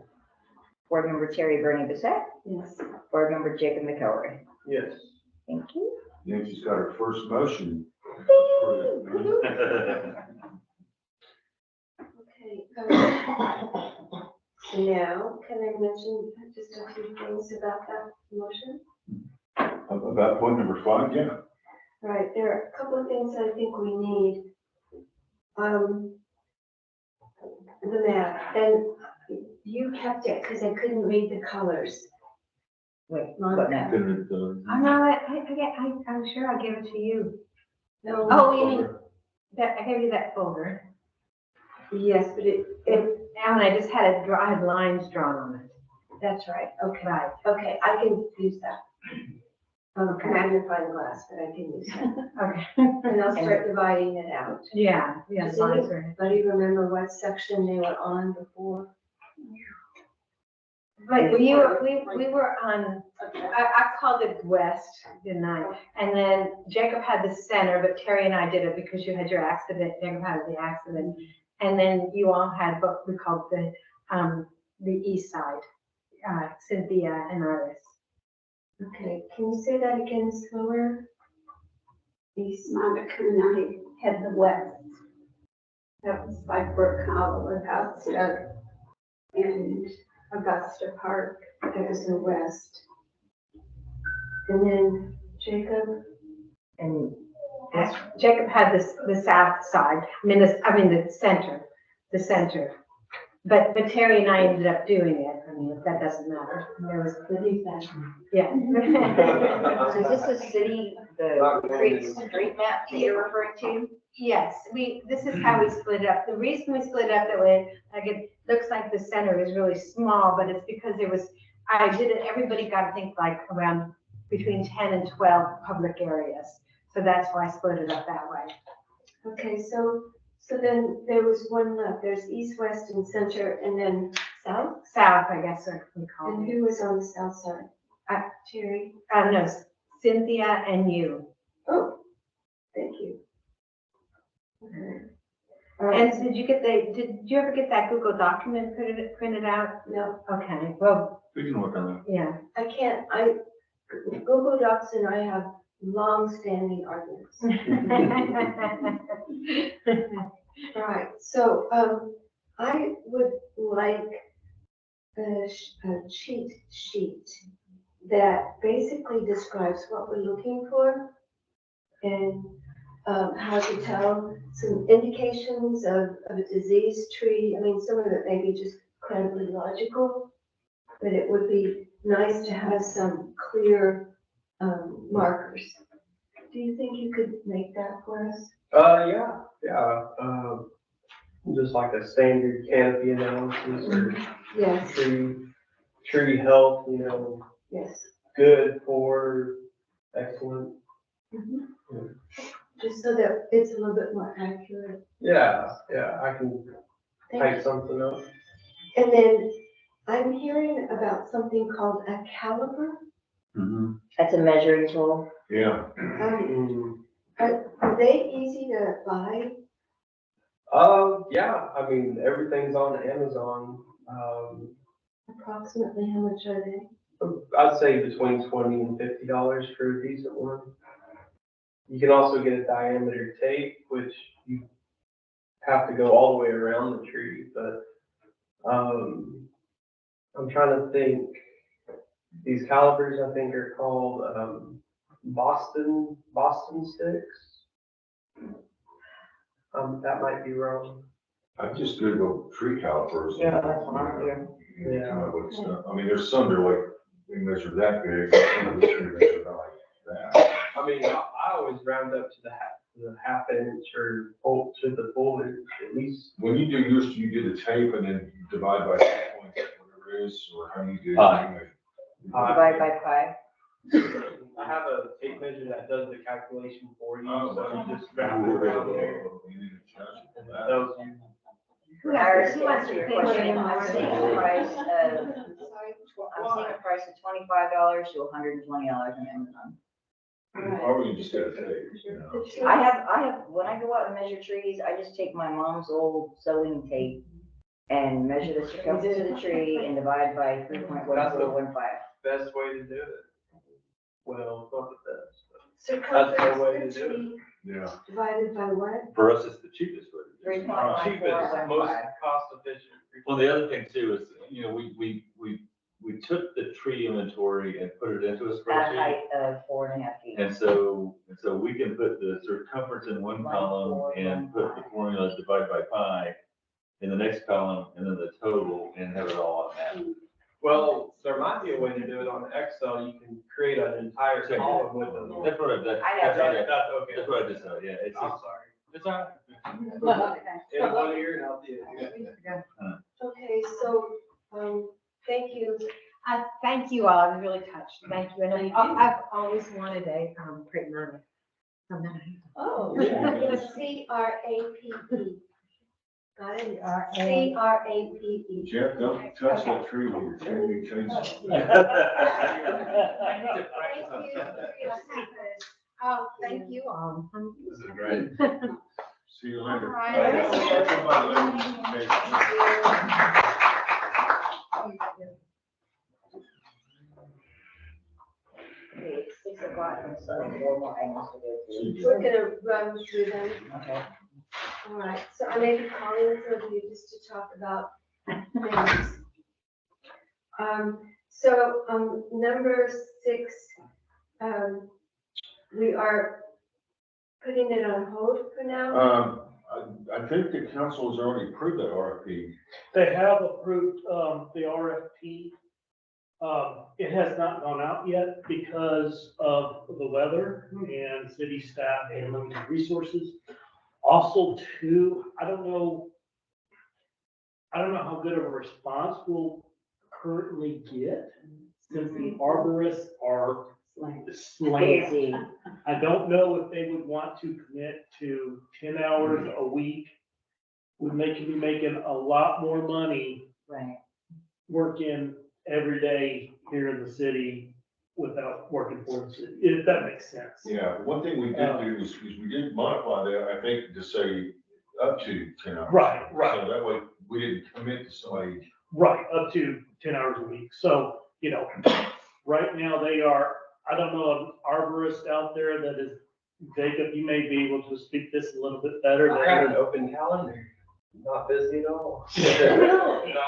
Board Member Terry Bernie Bissette, Yes. Board Member Jacob McElroy. Yes. Thank you. Nancy's got her first motion. Okay, now, can I mention just a few things about that motion? About point number 5, yeah. Right, there are a couple of things I think we need. The map, and you kept it because I couldn't read the colors. Wait, what now? Couldn't, Oh, no, I'm sure I'll give it to you. No. Oh, you mean, that, I gave you that folder. Yes, but Alan, I just had it, I had lines drawn on it. that's right, okay, Right. okay, I can use that. Magnifying glass, but I can use that. Okay. And I'll start dividing it out. Yeah, Does lines are. anybody remember what section they were on before? Right, we were on, I called it west, didn't I? And then Jacob had the center, but Terry and I did it because you had your accident, Jacob had the accident. And then you all had what we called the east side, Cynthia and Iris. Okay, can you say that again slower? East Monica and I had the west. That was like Brook Hollow, Augusta, and Augusta Park. That was the west. And then Jacob? And Jacob had the south side, the center. But Terry and I ended up doing it. I mean, that doesn't matter. There was, Believe that. yeah. so is this the city, the Creek street map that you're referring to? Yes, this is how we split it up. The reason we split it up that way, like it looks like the center is really small, but it's because I did it, everybody got to think like around between 10 and 12 public areas. So that's why I split it up that way. Okay, so then there was one left. There's east, west, and center, and then south? South, I guess we call And it. who was on the south side? Terry? No, Cynthia and you. Oh, thank you. All right. And did you ever get that Google document printed out? No, Okay, well, we can work on yeah. I can't, Google Docs and I have long-standing arguments. Right, so, I would like a cheat sheet that basically describes what we're looking for and, how to tell some indications of a disease tree. I mean, some of it may be just incredibly logical, but it would be nice to have some clear, markers. Do you think you could make that for us? Yeah, just like a standard canopy analysis or Yes, tree health, yes. good, poor, excellent. Mhm. Just so that it's a little bit more accurate. Yeah, I can Thank type you. something up. And then I'm hearing about something called a caliper. that. That's a measuring tool. Yeah. Are they easy to buy? Yeah, I mean, everything's on Amazon. Approximately how much are they? I'd say between $20 and $50 for a decent one. You can also get a diameter tape, which you have to go all the way around the tree, but, I'm trying to think. These calipers, I think, are called, Boston sticks. That might be wrong. I just Googled tree calipers. Yeah, that's what I'm doing. Yeah. I mean, there's some that are like, we measure that big, but some of the trees measure about like that. I mean, I always round up to the half inch or to the full inch at least. When you do yours, do you do the tape and then you divide by 2 points, whatever it is, or how do you do? Pi. Divide by pi. I have a tape measure that does the calculation for you, Oh, so wow. you just wrap it around there. You need to charge it for And that. that tells you. Iris, Who wants to your take question, one? I'm seeing a price of, I'm seeing a price of $25 to $120 on Amazon. Or you just get a tape, you know? I have, when I go out and measure trees, I just take my mom's old sewing tape and measure the circumference of the tree and divide by 3.1415. Best way to do it. Well, not the best, but Circumference That's the way of to the do it. tree Yeah. divided by what? For us, it's the cheapest way to Cheapest, 3.1415. most cost efficient. Well, the other thing too is, you know, we took the tree inventory and put it into a At a spreadsheet. height of 4.5 feet. And so we can put the circumference in one column and put the formula divided by pi in the next column, and then the total, and have it all on that. Well, there might be a way to do it on Excel. You can create an entire column with them. That's what I, I know, that's what I, That's okay. that's what I just said, yeah, it's I'm just, sorry. it's all right. In one ear and out the other. Okay, so, thank you. Thank you all, I was really touched, thank you, and I've always wanted a, printer. Oh. CRAPE. Got it? CRAPE. CRAPE. Jeff, don't touch that tree with your tree chainsaw. Thank you for your efforts. Oh, thank you all. This is great. See you later. All right. Okay, it's 6 o'clock, and so 4 more items to go through. We're gonna run through them. Okay. All right, so I may be calling some of you just to talk about things. Number 6, we are putting it on hold for now. I think the council has already approved that RFP. They have approved, the RFP. It has not gone out yet because of the weather and city staff and limited resources. Also too, I don't know how good of a response we'll currently get since the arborists are slammed. Busy. I don't know if they would want to commit to 10 hours a week. Would make you be making a lot more money Right. working every day here in the city without working for the city, if that makes sense. Yeah, one thing we did do is we did modify that, I think, to say up to 10 hours. Right. So that way, we didn't commit to somebody. Right, up to 10 hours a week. So, you know, right now they are, I don't know, an arborist out there that is, Jacob, you may be able to speak this a little bit better. I got an open calendar, not busy at all. No, No,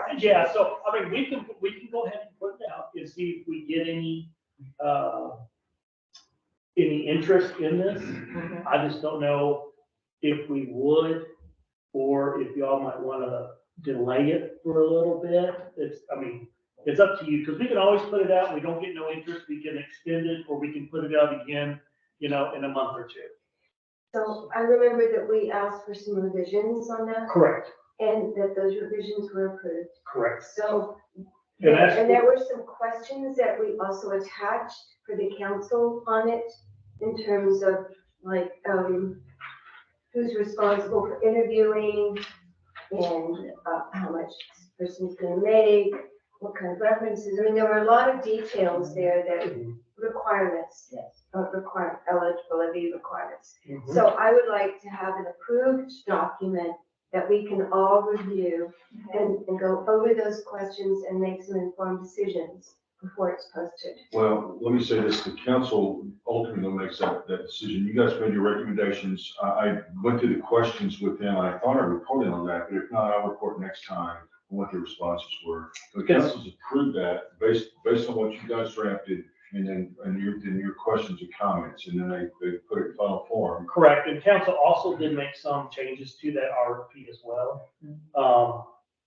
I'm just. Yeah, so, I mean, we can go ahead and put it out and see if we get any interest in this. I just don't know if we would, or if y'all might wanna delay it for a little bit. It's up to you, because we can always put it out, we don't get no interest, we can extend it, or we can put it out again, you know, in a month or 2. So I remember that we asked for some revisions on that Correct, and that those revisions were approved. correct. So, And that's- and there were some questions that we also attached for the council on it in terms of like, who's responsible for interviewing and how much this person's gonna make, what kind of references. I mean, there were a lot of details there that requirements, eligibility requirements. Mhm. So I would like to have an approved document that we can all review and go over those questions and make some informed decisions before it's posted. Well, let me say this, the council ultimately makes that decision. You guys made your recommendations. I went through the questions with them. I thought I reported on that, but if not, I'll report next time on what the responses were. The council's approved that based on what you guys drafted and your questions and comments, and then they put it in final form. Correct, and council also did make some changes to that RFP as well,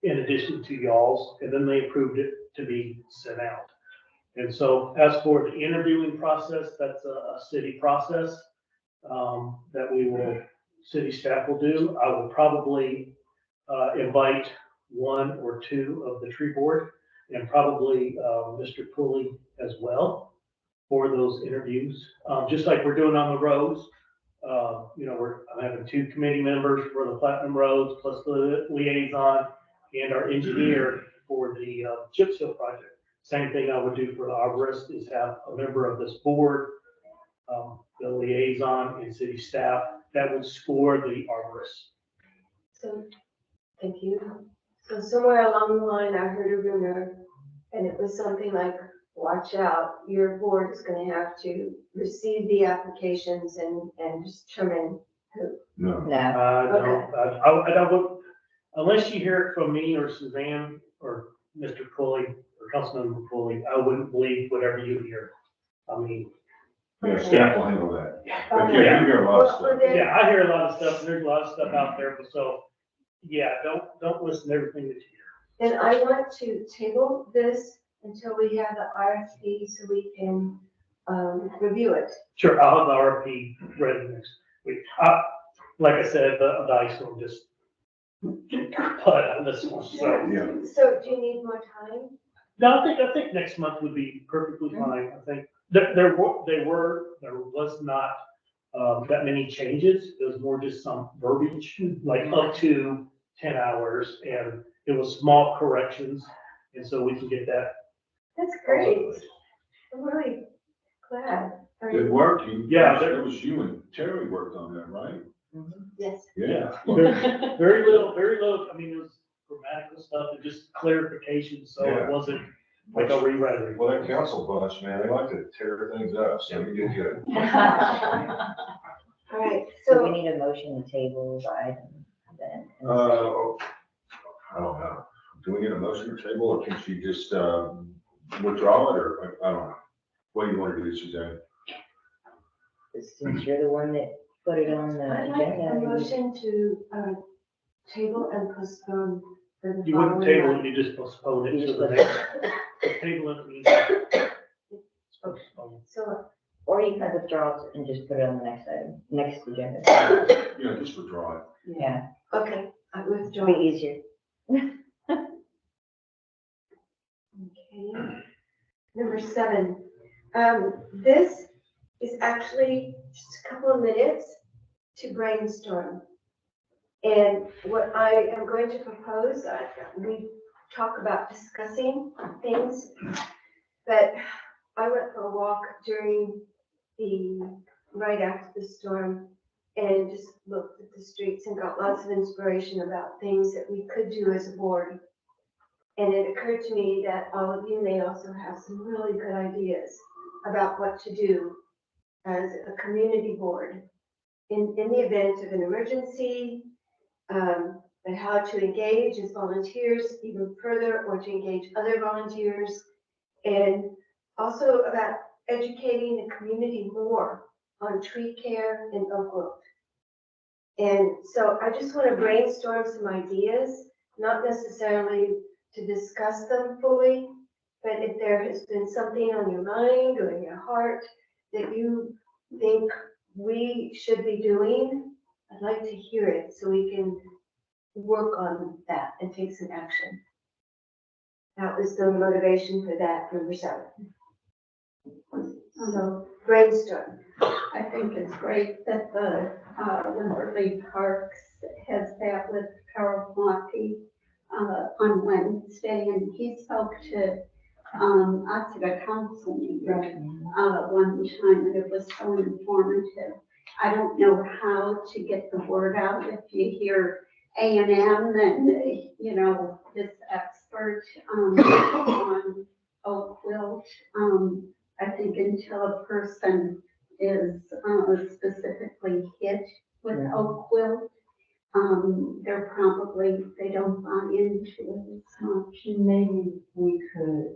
in addition to y'all's, and then they approved it to be sent out. And so as for the interviewing process, that's a city process, that city staff will do. I will probably, invite 1 or 2 of the tree board and probably, Mr. Pulley as well for those interviews. Just like we're doing on the roads, you know, I'm having 2 committee members for the Platinum Roads, plus the liaison and our engineer for the chip seal project. Same thing I would do for the arborist is have a member of this board, the liaison and city staff that would score the arborist. So, thank you. So somewhere along the line, I heard a rumor, and it was something like watch out, your board is gonna have to receive the applications and determine who. No. No, I would, unless you hear it from me or Suzanne or Mr. Pulley or Councilmember Pulley, I wouldn't believe whatever you hear. I mean, Yeah, staff will handle that. But yeah, you hear a lot of Well, stuff. then- yeah, I hear a lot of stuff, and there's a lot of stuff out there, but so, yeah, don't listen to everything that you hear. Then I want to table this until we have the RFP so we can, review it. Sure, I'll have the RFP ready next week. Like I said, the dice will just get put on this one, so. Yeah. So do you need more time? No, I think next month would be perfectly fine. I think there was not, that many changes. It was more just some verbiage, like up to 10 hours, and it was small corrections. And so we can get that. That's great. I'm really glad. Good work, you. Yeah. It was you and Terry worked on that, right? Yes. Yeah. Very little, I mean, it was grammatical stuff and just clarification, so Yeah. it wasn't like a rewriting. Well, that council bunch, man, they like to tear things up, so you did good. All right, so we so need a motion to table the item then. I don't know. Do we need a motion to table, or can she just, withdraw it, or, I don't know. What do you want to do, Suzanne? Since you're the one that put it on the I'd like a agenda. motion to, table and postpone for the You wouldn't following table month. it, you just postpone it You to just the next. Table it means postpone. So, Or you can withdraw it and just put it on the next item, next agenda. Yeah, just withdraw it. Yeah, okay, I it'll withdraw. be easier. Okay. Number 7, this is actually just a couple of minutes to brainstorm. And what I am going to propose, we talk about discussing things, but I went for a walk right after the storm and just looked at the streets and got lots of inspiration about things that we could do as a board. And it occurred to me that all of you may also have some really good ideas about what to do as a community board in the event of an emergency, and how to engage as volunteers even further, or to engage other volunteers, and also about educating the community more on tree care in Oak Grove. And so I just want to brainstorm some ideas, not necessarily to discuss them fully, but if there has been something on your mind or in your heart that you think we should be doing, I'd like to hear it so we can work on that and take some action. That was the motivation for that, number 7. So brainstorm. I think it's great that the Wimberley Parks has that with Carol Monty on Wednesday, and he spoke to us at a council meeting one time, and it was so informative. I don't know how to get the word out. If you hear A&M, then, you know, this expert on oak wilt, I think until a person is specifically hit with oak wilt, they don't buy into it as much. Maybe we could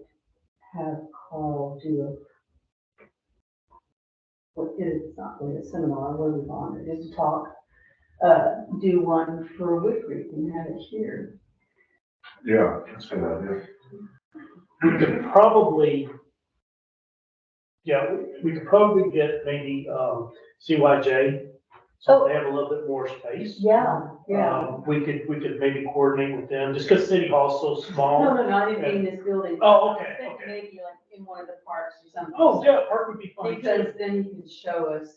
have Carl do it's not really a seminar, we'll move on, just a talk. Do one for Wood Creek and have it here. Yeah, that's a good idea. We could probably, we could probably get maybe, CYJ, so they have a little bit more space. Yeah. We could maybe coordinate with them, just because City Hall's so small. No, I didn't mean this building. Oh, okay, I think okay. maybe like in one of the parks or something. Oh, yeah, park would be fine Because too. then you can show us,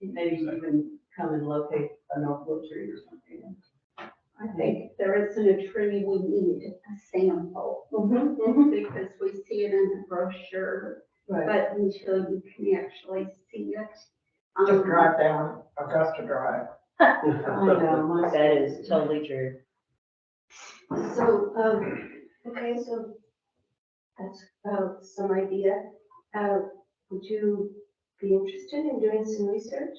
maybe even come and locate an oak wood tree or something. I think if there isn't a tree, we need a sample, because we see it in the brochure, Right. but until you can actually see it. Just drive down Augusta Drive. I know, That is totally true. So, okay, so That's some idea. Would you be interested in doing some research?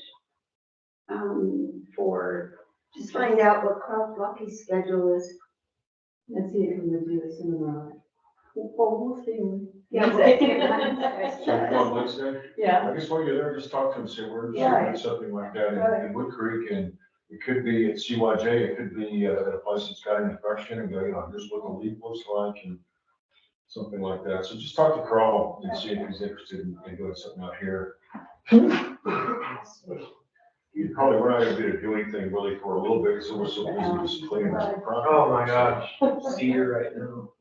For, Just find out what Carl Lucky's schedule is. And see if we would do a seminar. we'll see. Yeah. So one Wednesday, Yeah. I guess while you're there, just talk to them, say we're Yeah. doing something like that Right. in Wood Creek, and it could be at CYJ, it could be at a place that's got an infection, and go, here's what the leaf looks like, and something like that. So just talk to Carl and see if he's interested in doing something out here. You probably, we're not gonna be able to do anything really for a little bit, so we're so busy just cleaning up the property. Oh my gosh, cedar right now.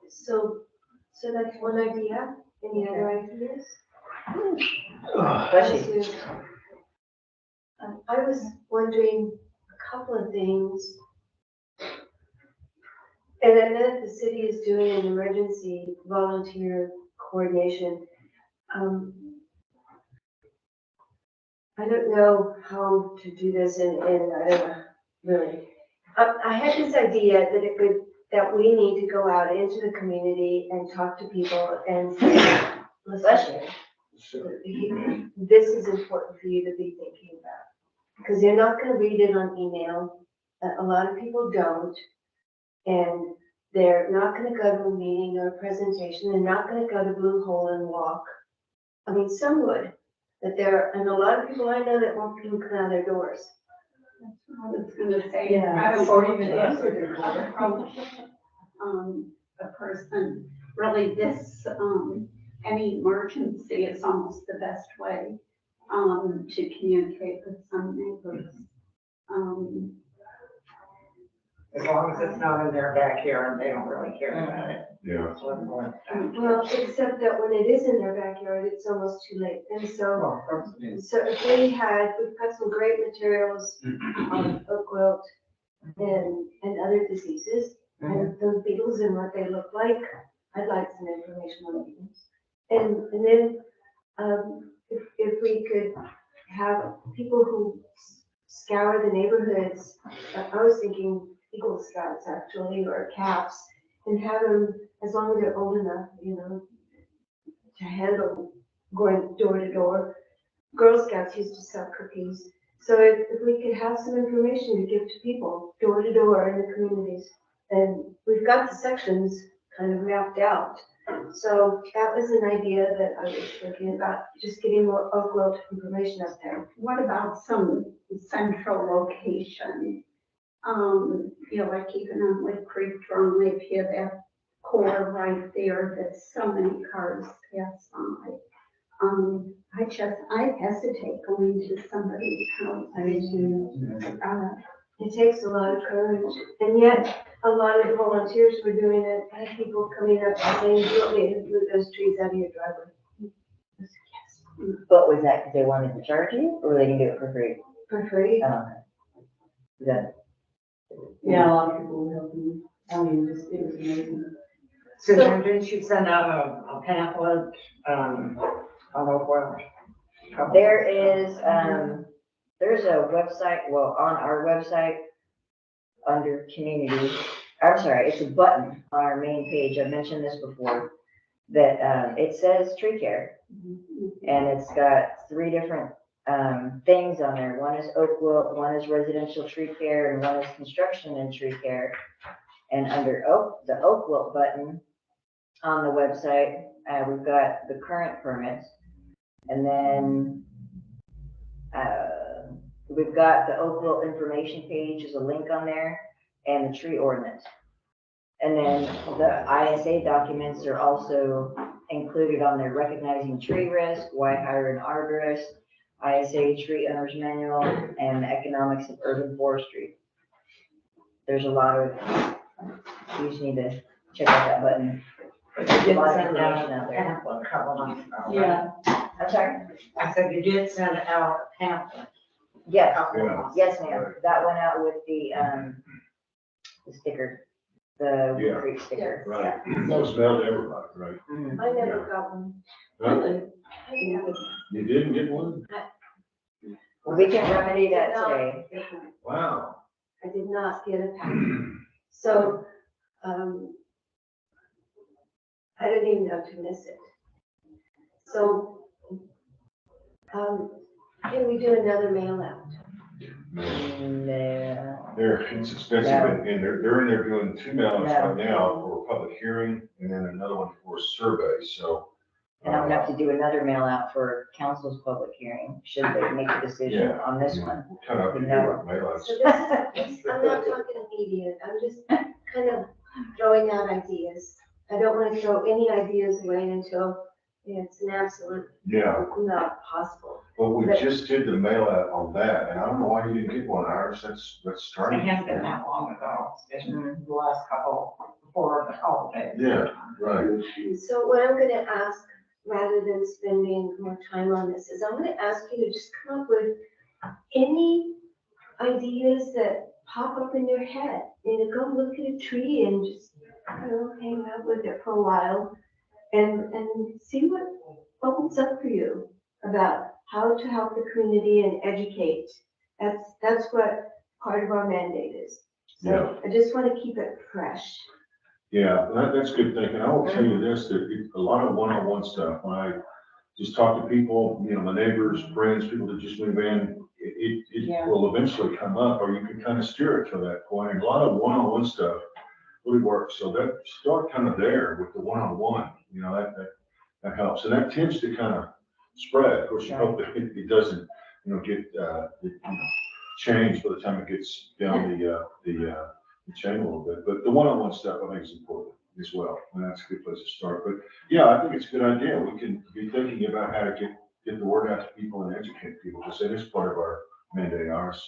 So that's one idea. Any other ideas? Bless you. I was wondering a couple of things. And I know that the city is doing an emergency volunteer coordination. I don't know how to do this and I don't know, really. I had this idea that we need to go out into the community and talk to people and say, listen, this is important for you to be thinking about. Because they're not gonna read it on email. A lot of people don't. And they're not gonna go to a meeting or a presentation. They're not gonna go to Blue Hole and walk. I mean, some would, but and a lot of people I know that won't even come out their doors. I was gonna say, Yeah. I don't Or know even if answer to their door. approach, a person, really this, any emergency is almost the best way, to communicate with some neighbors. As long as it's not in their backyard, they don't really care about it. Yeah. That's what I'm going to. Well, except that when it is in their backyard, it's almost too late. And so, Well, of course it is. so if we've got some great materials on oak wilt and other diseases, and those beetles and what they look like. I'd like some information on beetles. And then, if we could have people who scour the neighborhoods, I was thinking Eagle Scouts actually, or Caps, and have them, as long as they're old enough, to handle going door to door. Girl Scouts used to sell cookies. So if we could have some information to give to people, door to door in the communities, and we've got the sections kind of mapped out. So that was an idea that I was thinking about, just getting more oak wilt information out there. What about some central location? Like even on Lake Creek Drum, if you have that core right there that so many cars pass by. I hesitate going to somebody's house. I mean, It takes a lot of courage, and yet a lot of the volunteers were doing it, had people coming up and saying, you want me to move those trees out of your driveway? I said, yes, But was that because they wanted to charge you, or they can do it for free? for free. Oh, okay. Is that, yeah, a lot of people will help you. I mean, it was amazing. Susan, didn't you send out a pamphlet, on Oak Wilt? there is, there's a website, well, on our website, under community, I'm sorry, it's a button on our main page, I mentioned this before, that, it says tree care. And it's got 3 different, things on there. One is oak wilt, one is residential tree care, and one is construction and tree care. And under the oak wilt button on the website, we've got the current permits. And then, we've got the oak wilt information page, is a link on there, and the tree ordinance. And then the ISA documents are also included on there, recognizing tree risk, why hire an arborist, ISA tree owner's manual, and the economics of urban forestry. There's a lot of, you just need to check out that button. You There's a did lot of send out information a out there. pamphlet a couple months ago. right? Yeah, I'm sorry? I said you did send out a pamphlet. Yes, Yeah. yes, ma'am. That went out with the sticker, the Yeah. Wood Creek sticker. Right. That was mailed to everybody, right? Mhm. I never got one. Huh? I never. You didn't get one? We can remedy that today. Wow. I did not get a packet. So, I didn't even know to miss it. So, can we do another mail out? No. It's expensive, and they're in there doing 2 mailings right now for a public hearing, and then another one for a survey, so. And I'm gonna have to do another mail out for council's public hearing, should they make a decision Yeah, on this yeah, one. we're kind of up to here with mail-outs. So I'm not talking immediate, I'm just kind of throwing out ideas. I don't want to throw any ideas away until it's an absolute Yeah, not possible. well, we just did the mail-out on that, and I don't know why you didn't get one, Iris, that's It strange. hasn't been that long ago, it's just the last couple, before the holidays. Yeah, right. So what I'm gonna ask, rather than spending more time on this, is I'm gonna ask you to just come up with any ideas that pop up in your head. You know, go look at a tree and just, you know, hang out with it for a while and see what opens up for you about how to help the community and educate. That's what part of our mandate is. So I just want to keep it fresh. Yeah, that's good thinking. I will tell you this, that a lot of one-on-one stuff, when I just talk to people, you know, my neighbors, friends, people that just move in, it will eventually come up, or you can kind of steer it to that point. And a lot of one-on-one stuff really works. So that start kind of there with the one-on-one, you know, that helps. And that tends to kind of spread. Of course, you hope that it doesn't, you know, get, changed by the time it gets down the chain a little bit. But the one-on-one stuff, I think, is important as well. And that's a good place to start. But yeah, I think it's a good idea. We can be thinking about how to get the word out to people and educate people, because it is part of our mandate, ours.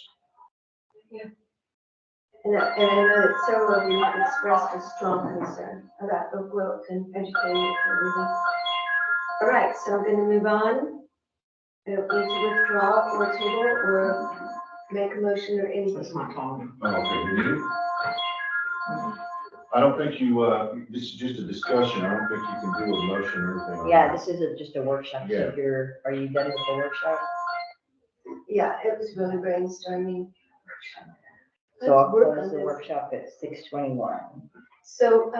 And I know that several of you expressed a strong concern about the growth and educating the community. All right, so I'm gonna move on. I don't need to withdraw or table or make a motion or anything. That's my phone. Okay. I don't think you, this is just a discussion. I don't think you can do a motion or anything. on Yeah, that. this is just a workshop, Yeah. so are you done with the workshop? Yeah, it was really brainstorming. So I'll Let's work close on the this. workshop at 6:21. So,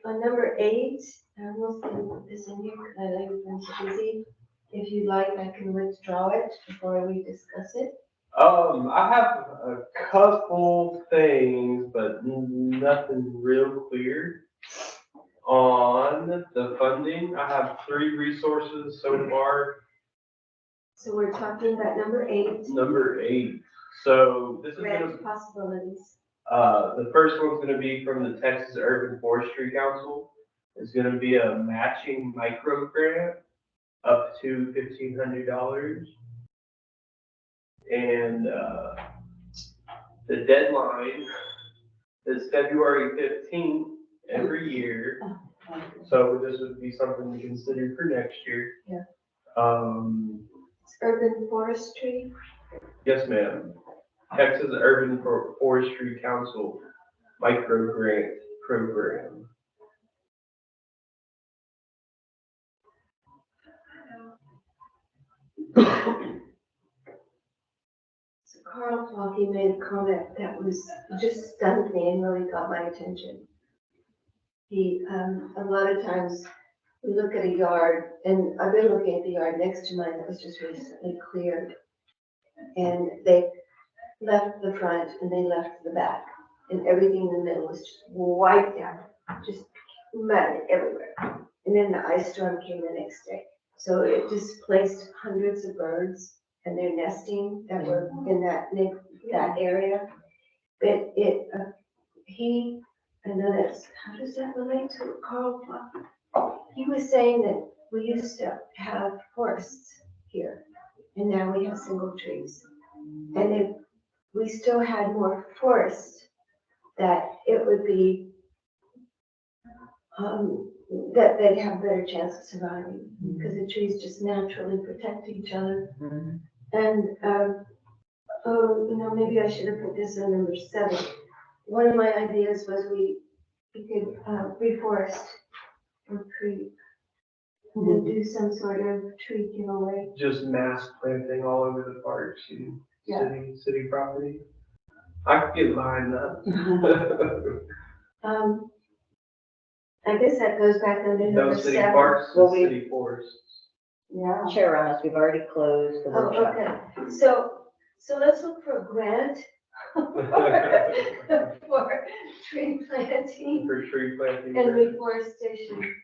on number 8, we'll put this in here, because I know you've been so busy. If you'd like, I can withdraw it before we discuss it. I have a couple things, but nothing real clear. On the funding, I have 3 resources so far. So we're talking about number 8, Number 8, so this is grant gonna, possibilities. the first one's gonna be from the Texas Urban Forestry Council. It's gonna be a matching micro grant up to $1,500. And, the deadline is February 15th every year. So this would be something to consider for next year. Yeah. Um, It's urban forestry. yes, ma'am. Texas Urban Forestry Council Micro Grant Program. So Carl Flocke made a comment that was just stunned me and really got my attention. He, a lot of times we look at a yard, and I've been looking at the yard next to mine that was just recently cleared. And they left the front and they left the back, and everything in the middle was just wiped out, just mud everywhere. And then the ice storm came the next day. So it displaced hundreds of birds and their nesting that were in that area. But I know that's, how does that relate to Carl Flocke? He was saying that we used to have forests here, and now we have single trees. And if we still had more forests, that it would be, that they'd have a better chance of surviving, because the trees just naturally protect each other. And, maybe I should have put this in number 7. One of my ideas was we could reforest or creek, and then do some sort of tree giveaway. Just mass planting all over the parks and Yeah. city property. I could get behind that. I guess that goes back under No number city 7. parks, Well, and we- city forests. Yeah. Chair Ramos, we've already closed the Oh, workshop. okay, so let's look for a grant for tree planting For tree planting. and reforestation.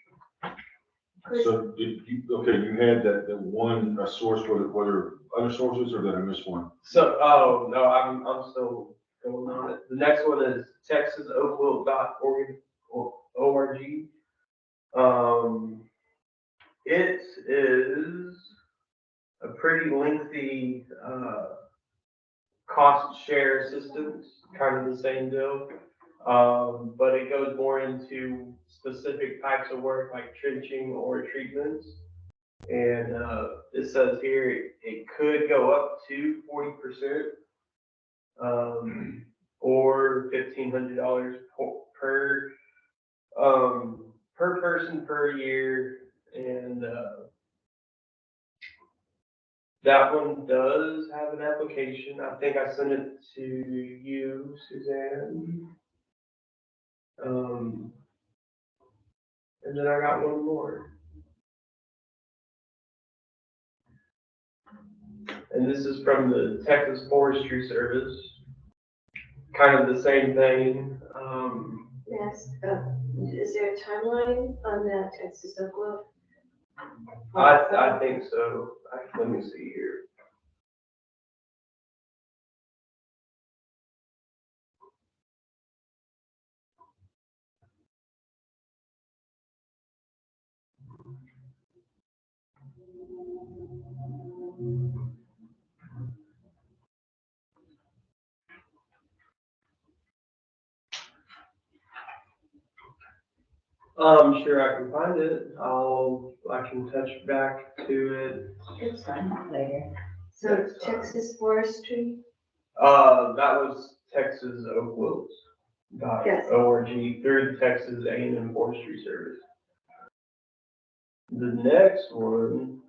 Chris, So did you, okay, you had that one source, whether other sources or did I miss one? So, oh, no, I'm still going on it. The next one is texasoakville.org. It is a pretty lengthy, cost share assistance, kind of the same deal. But it goes more into specific types of work like trenching or treatments. And, it says here, it could go up to 40%. Or $1,500 per person per year. And, that one does have an application. I think I sent it to you, Suzanne. And then I got one more. And this is from the Texas Forestry Service. Kind of the same thing. yes, is there a timeline on that Texas Oakville? I think so. Let me see here. I'm sure I can find it. I can touch back to it. It's fine. Later. So Texas Forestry, That was Texas Oak Yes. .org through the Texas A&M Forestry Service. The next one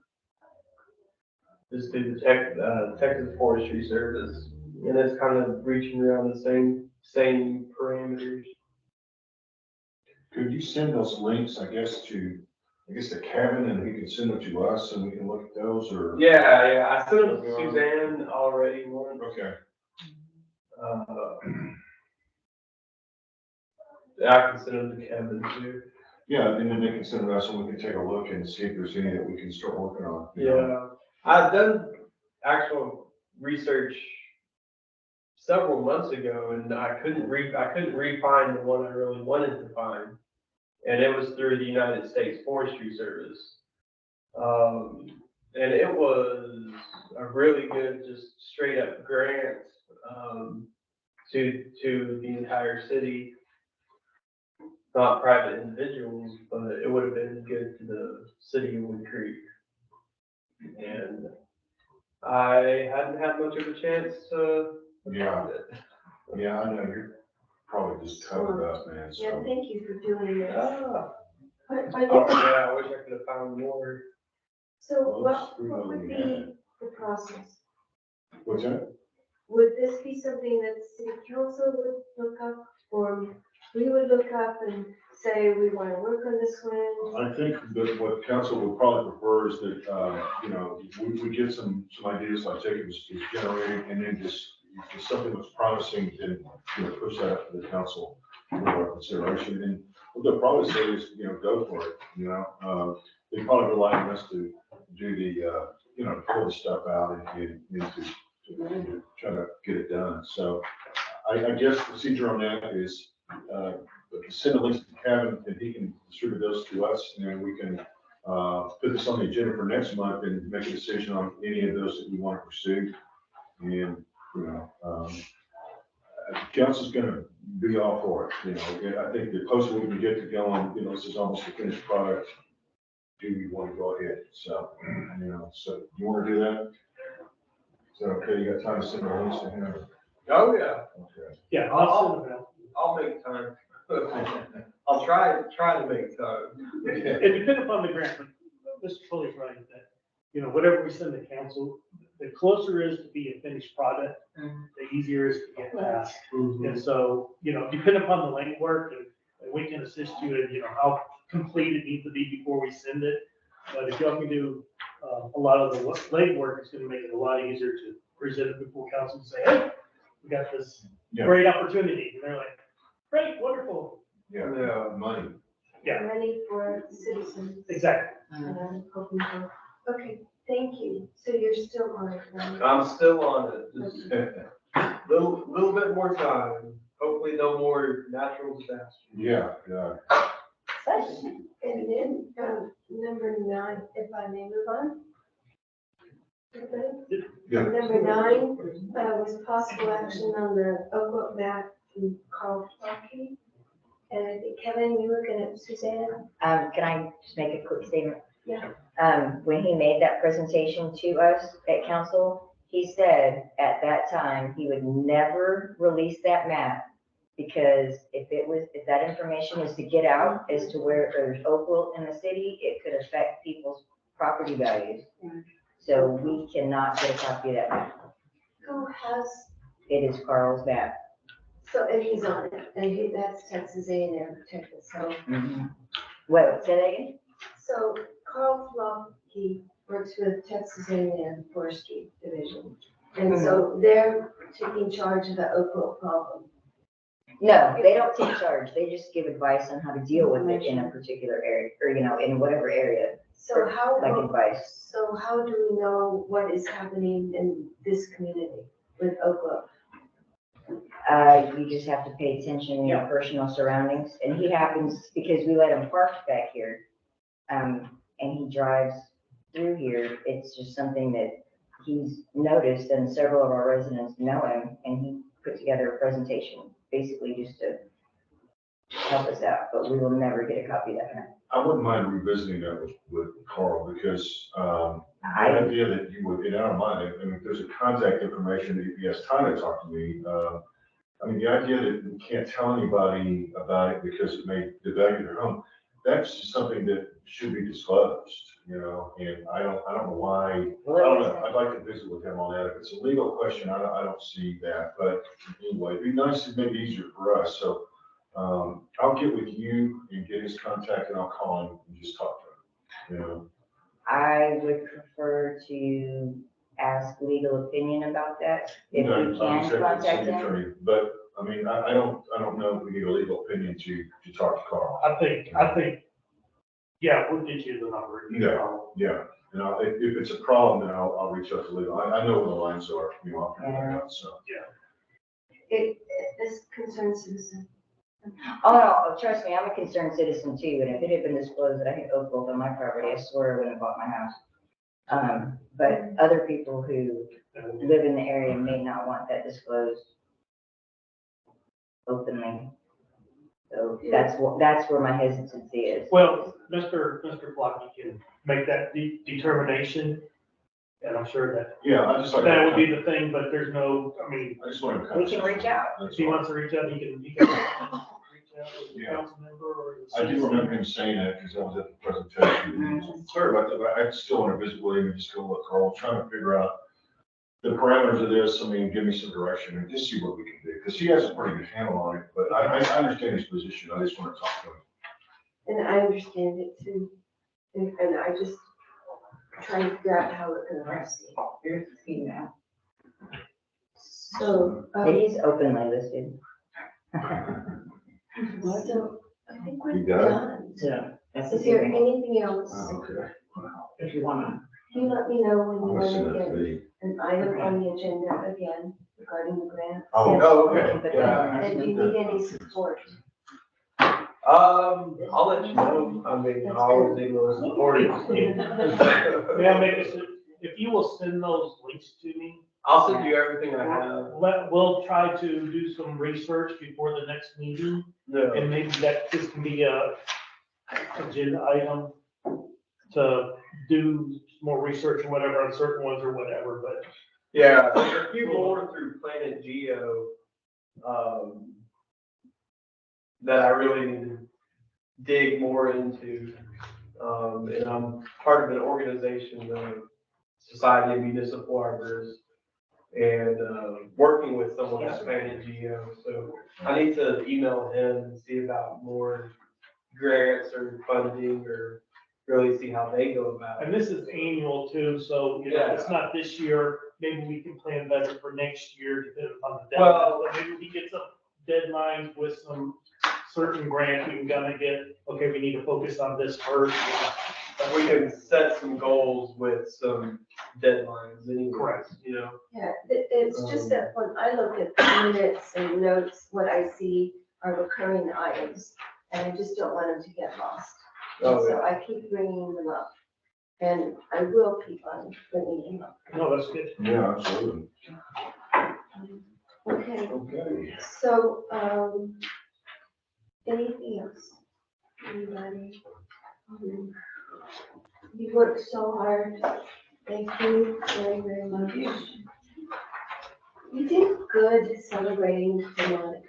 is through the Texas Forestry Service, and it's kind of reaching around the same parameters. Could you send those links, I guess, to Kevin and he can send them to us and we can look at those or? Yeah, I sent them to Suzanne already once. Okay, I can send them to Kevin too. yeah, and then they can send it to us and we can take a look and see if there's any that we can start working on. you know? Yeah, I've done actual research several months ago, and I couldn't re-find the one I really wanted to find, and it was through the United States Forestry Service, and it was a really good, just straight up grant to the entire city. Not private individuals, but it would have been good to the city of Wood Creek. And I hadn't had much of a chance to Yeah. find it. Yeah, I know, you're probably just covered up, man, yeah, so. thank you for doing this. Ah, Are oh, there- yeah, I wish I could have found more. So Well, what would be the process? What's that? Would this be something that the city council would look up, or we would look up and say, we want to work on this one? I think that what council would probably prefer is that, you know, we get some ideas like Jacob is generating, and then just, if something looks promising, then, you know, push that up to the council for our consideration. And what they'll probably say is, you know, go for it, you know? They probably rely on us to do the, you know, pull the stuff out and to try to get it done. So I guess the procedure on that is, send the links to Kevin, and he can distribute those to us, and then we can put this on the agenda for next month and make a decision on any of those that we want to pursue. And, you know, council's gonna be all for it, you know. And I think the closer we can get to going, you know, this is almost a finished product. Do we want to go ahead? So, you know, so you want to do that? Is that okay? You got time to send the links to him? Oh, yeah, Okay. Yeah, I'll send them out. I'll make time. I'll try to make time. It depends upon the grant, but Mr. Foley's right that, you know, whatever we send to council, the closer it is to be a finished product, the easier it is to get past. And so, you know, depending upon the length work, and we can assist you in, how complete it needs to be before we send it. But if y'all can do, a lot of the legwork, it's gonna make it a lot easier to present it before council and say, hey, we got this Yeah. great opportunity. And they're like, great, wonderful. Yeah, money. Yeah. Money for citizens. Exactly. And I'm hoping for, okay, thank you. So you're still on it, right? I'm still on it, just little bit more time, hopefully no more natural disasters. Yeah, yeah. And then, number 9, if I may move on. Okay. Yeah. Number 9, was possible action on the Oakwood map from Carl Flocky. And I think, Kevin, you were gonna, Suzanne? Can I just make a quick statement? Yeah. When he made that presentation to us at council, he said at that time, he would never release that map because if that information was to get out as to where there's Oakville in the city, it could affect people's property values. So we cannot get a copy of that map. Who has, It is Carl's map. so, and he's on it, and that's Texas A&M, Texas, so. Wait, say that again? So Carl Flocky works with Texas A&M Forestry Division. And so they're taking charge of the Oakville problem. No, they don't take charge. They just give advice on how to deal with it in a particular area, or, in whatever area, So how, like advice. so how do we know what is happening in this community with Oakville? You just have to pay attention to your personal surroundings, and he happens, because we let him park back here, and he drives through here, it's just something that he's noticed, and several of our residents know him, and he put together a presentation, basically just to help us out, but we will never get a copy of that map. I wouldn't mind revisiting that with Carl, because, the idea that you would, in our mind, I mean, if there's a contact information, if he has time to talk to me, the idea that we can't tell anybody about it because it may devalue their home, that's just something that should be disclosed, and I don't know why. I don't know, I'd like to visit with him on that. If it's a legal question, I don't see that, but anyway, it'd be nice to make it easier for us, so, I'll get with you and get his contact, and I'll call him and just talk to him, I would prefer to ask legal opinion about that, if we I'll can check with the contact city him. attorney, but, I don't know if we need a legal opinion to talk to Carl. I think, yeah, we'll get you the number. Yeah, if it's a problem, then I'll reach out to legal. I know where the lines are, I'll figure that out, so. It is concerned citizen. Oh, no, trust me, I'm a concerned citizen too, and if it had been disclosed that I had Oakville on my property, I swear I wouldn't have bought my house. But other people who live in the area may not want that disclosed openly. So that's where my hesitancy is. Well, Mr. Flocky can make that determination, and I'm sure that Yeah, I just like. that would be the thing, but there's no, I just want to. We can reach out. if he wants to reach out, he can reach out to the Yeah. council member or. the I do citizen. remember him saying that because I was at the presentation. Sorry about that, but I still want to visit with him and just go with Carl, trying to figure out the parameters of this. Give me some direction and just see what we can do, because he has a pretty good handle on it, but I understand his position. I just want to talk to him. And I understand it too. And I just trying to figure out how we're gonna proceed. Here's the email. So, It is openly listed. so I think we're You got it? done. So that's Is the there thing. anything else? Okay. If you wanna. Can you let me know when you Listen want to to get me. an item on the agenda again regarding the grant? Oh, We can okay. put that Yeah. in. And do you need any support? I'll let you know, I always able to support it. May I make this, if you will send those links to me, I'll send you everything I have. we'll try to do some research before the next meeting, No. and maybe that this can be a agenda item to do more research or whatever on certain ones or whatever, but Yeah, there's a few more through Planet Geo, that I really need to dig more into. And I'm part of an organization, the Society of Municipal Arborists, and, working with someone at Fannin Geo. So I need to email him and see about more grants or funding or really see how they go about And it. this is annual too, so, you know, it's not this year, maybe we can plan better for next year, depending on the deadline. Well- But maybe we get some deadlines with some certain grants, we can kind of get, okay, we need to focus on this first. We can set some goals with some deadlines anyways, Correct. you know? Yeah, it's just that when I look at the minutes and notes, what I see are recurring items, and I just don't want them to get lost. Oh, So I keep bringing them up, and I will keep on bringing them up. No, that's good. Yeah, absolutely. Okay, Okay. so, anything else? Anybody? You worked so hard. Thank you very, very much. You did good celebrating Monica.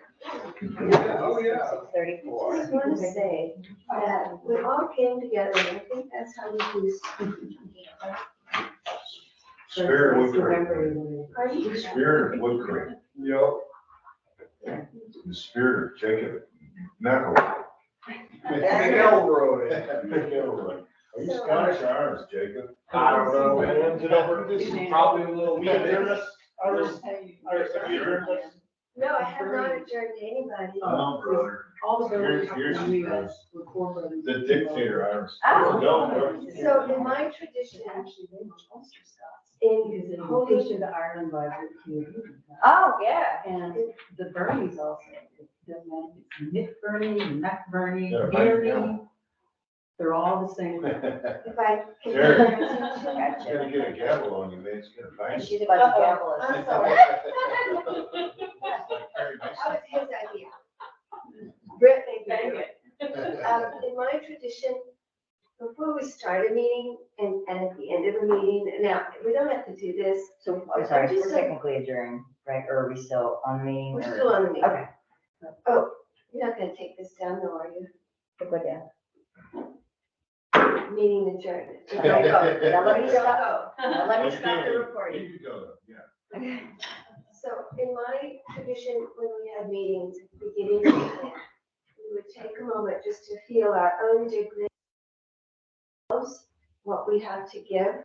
Oh, yeah. 6:34. I just want to say that we all came together, and I think that's how we do. Spirit of Wood Creek. Pardon? The spirit of Wood Creek. Yep. The spirit of Jacob McElroy. McElroy. McElroy. Are you Scottish or Irish, Jacob? I don't know, man. This is probably a little We adjourn weird. us, ours, have you adjourned us? No, I have not adjourned to anybody. No, brother. All the Here's- buildings here's in the the- US were corporate. The dictator Irish. Oh. No, brother. So in my tradition, Actually, they were Ulster Scots. in Because they were Holy, pushed into Ireland by the King. Oh, yeah. And the Bernies also, it doesn't matter if it's Nick Bernie, Mac Bernie, Yeah, right, Bernie, they're all the same. if I can. Sure. pay attention. Gotcha. Gonna get a gavel on you, man. It's gonna bang. And she's about to gavel us. I'm sorry. Like Perry That Mason. was his idea. Britt, thank you. In my tradition, before we start a meeting and at the end of a meeting, now, we don't have to do this. So, I'm sorry, we're technically adjourned, right? Or are we still on the meeting? We're or- still on the meeting. Okay. Oh, you're not gonna take this down, though, are you? Go down. Meeting adjourned. Don't go. Now let me Don't stop. go. Now let me Okay. stop the recording. You can go, yeah. So in my tradition, when we had meetings at the beginning of the year, we would take a moment just to feel our own dignity, what we have to give,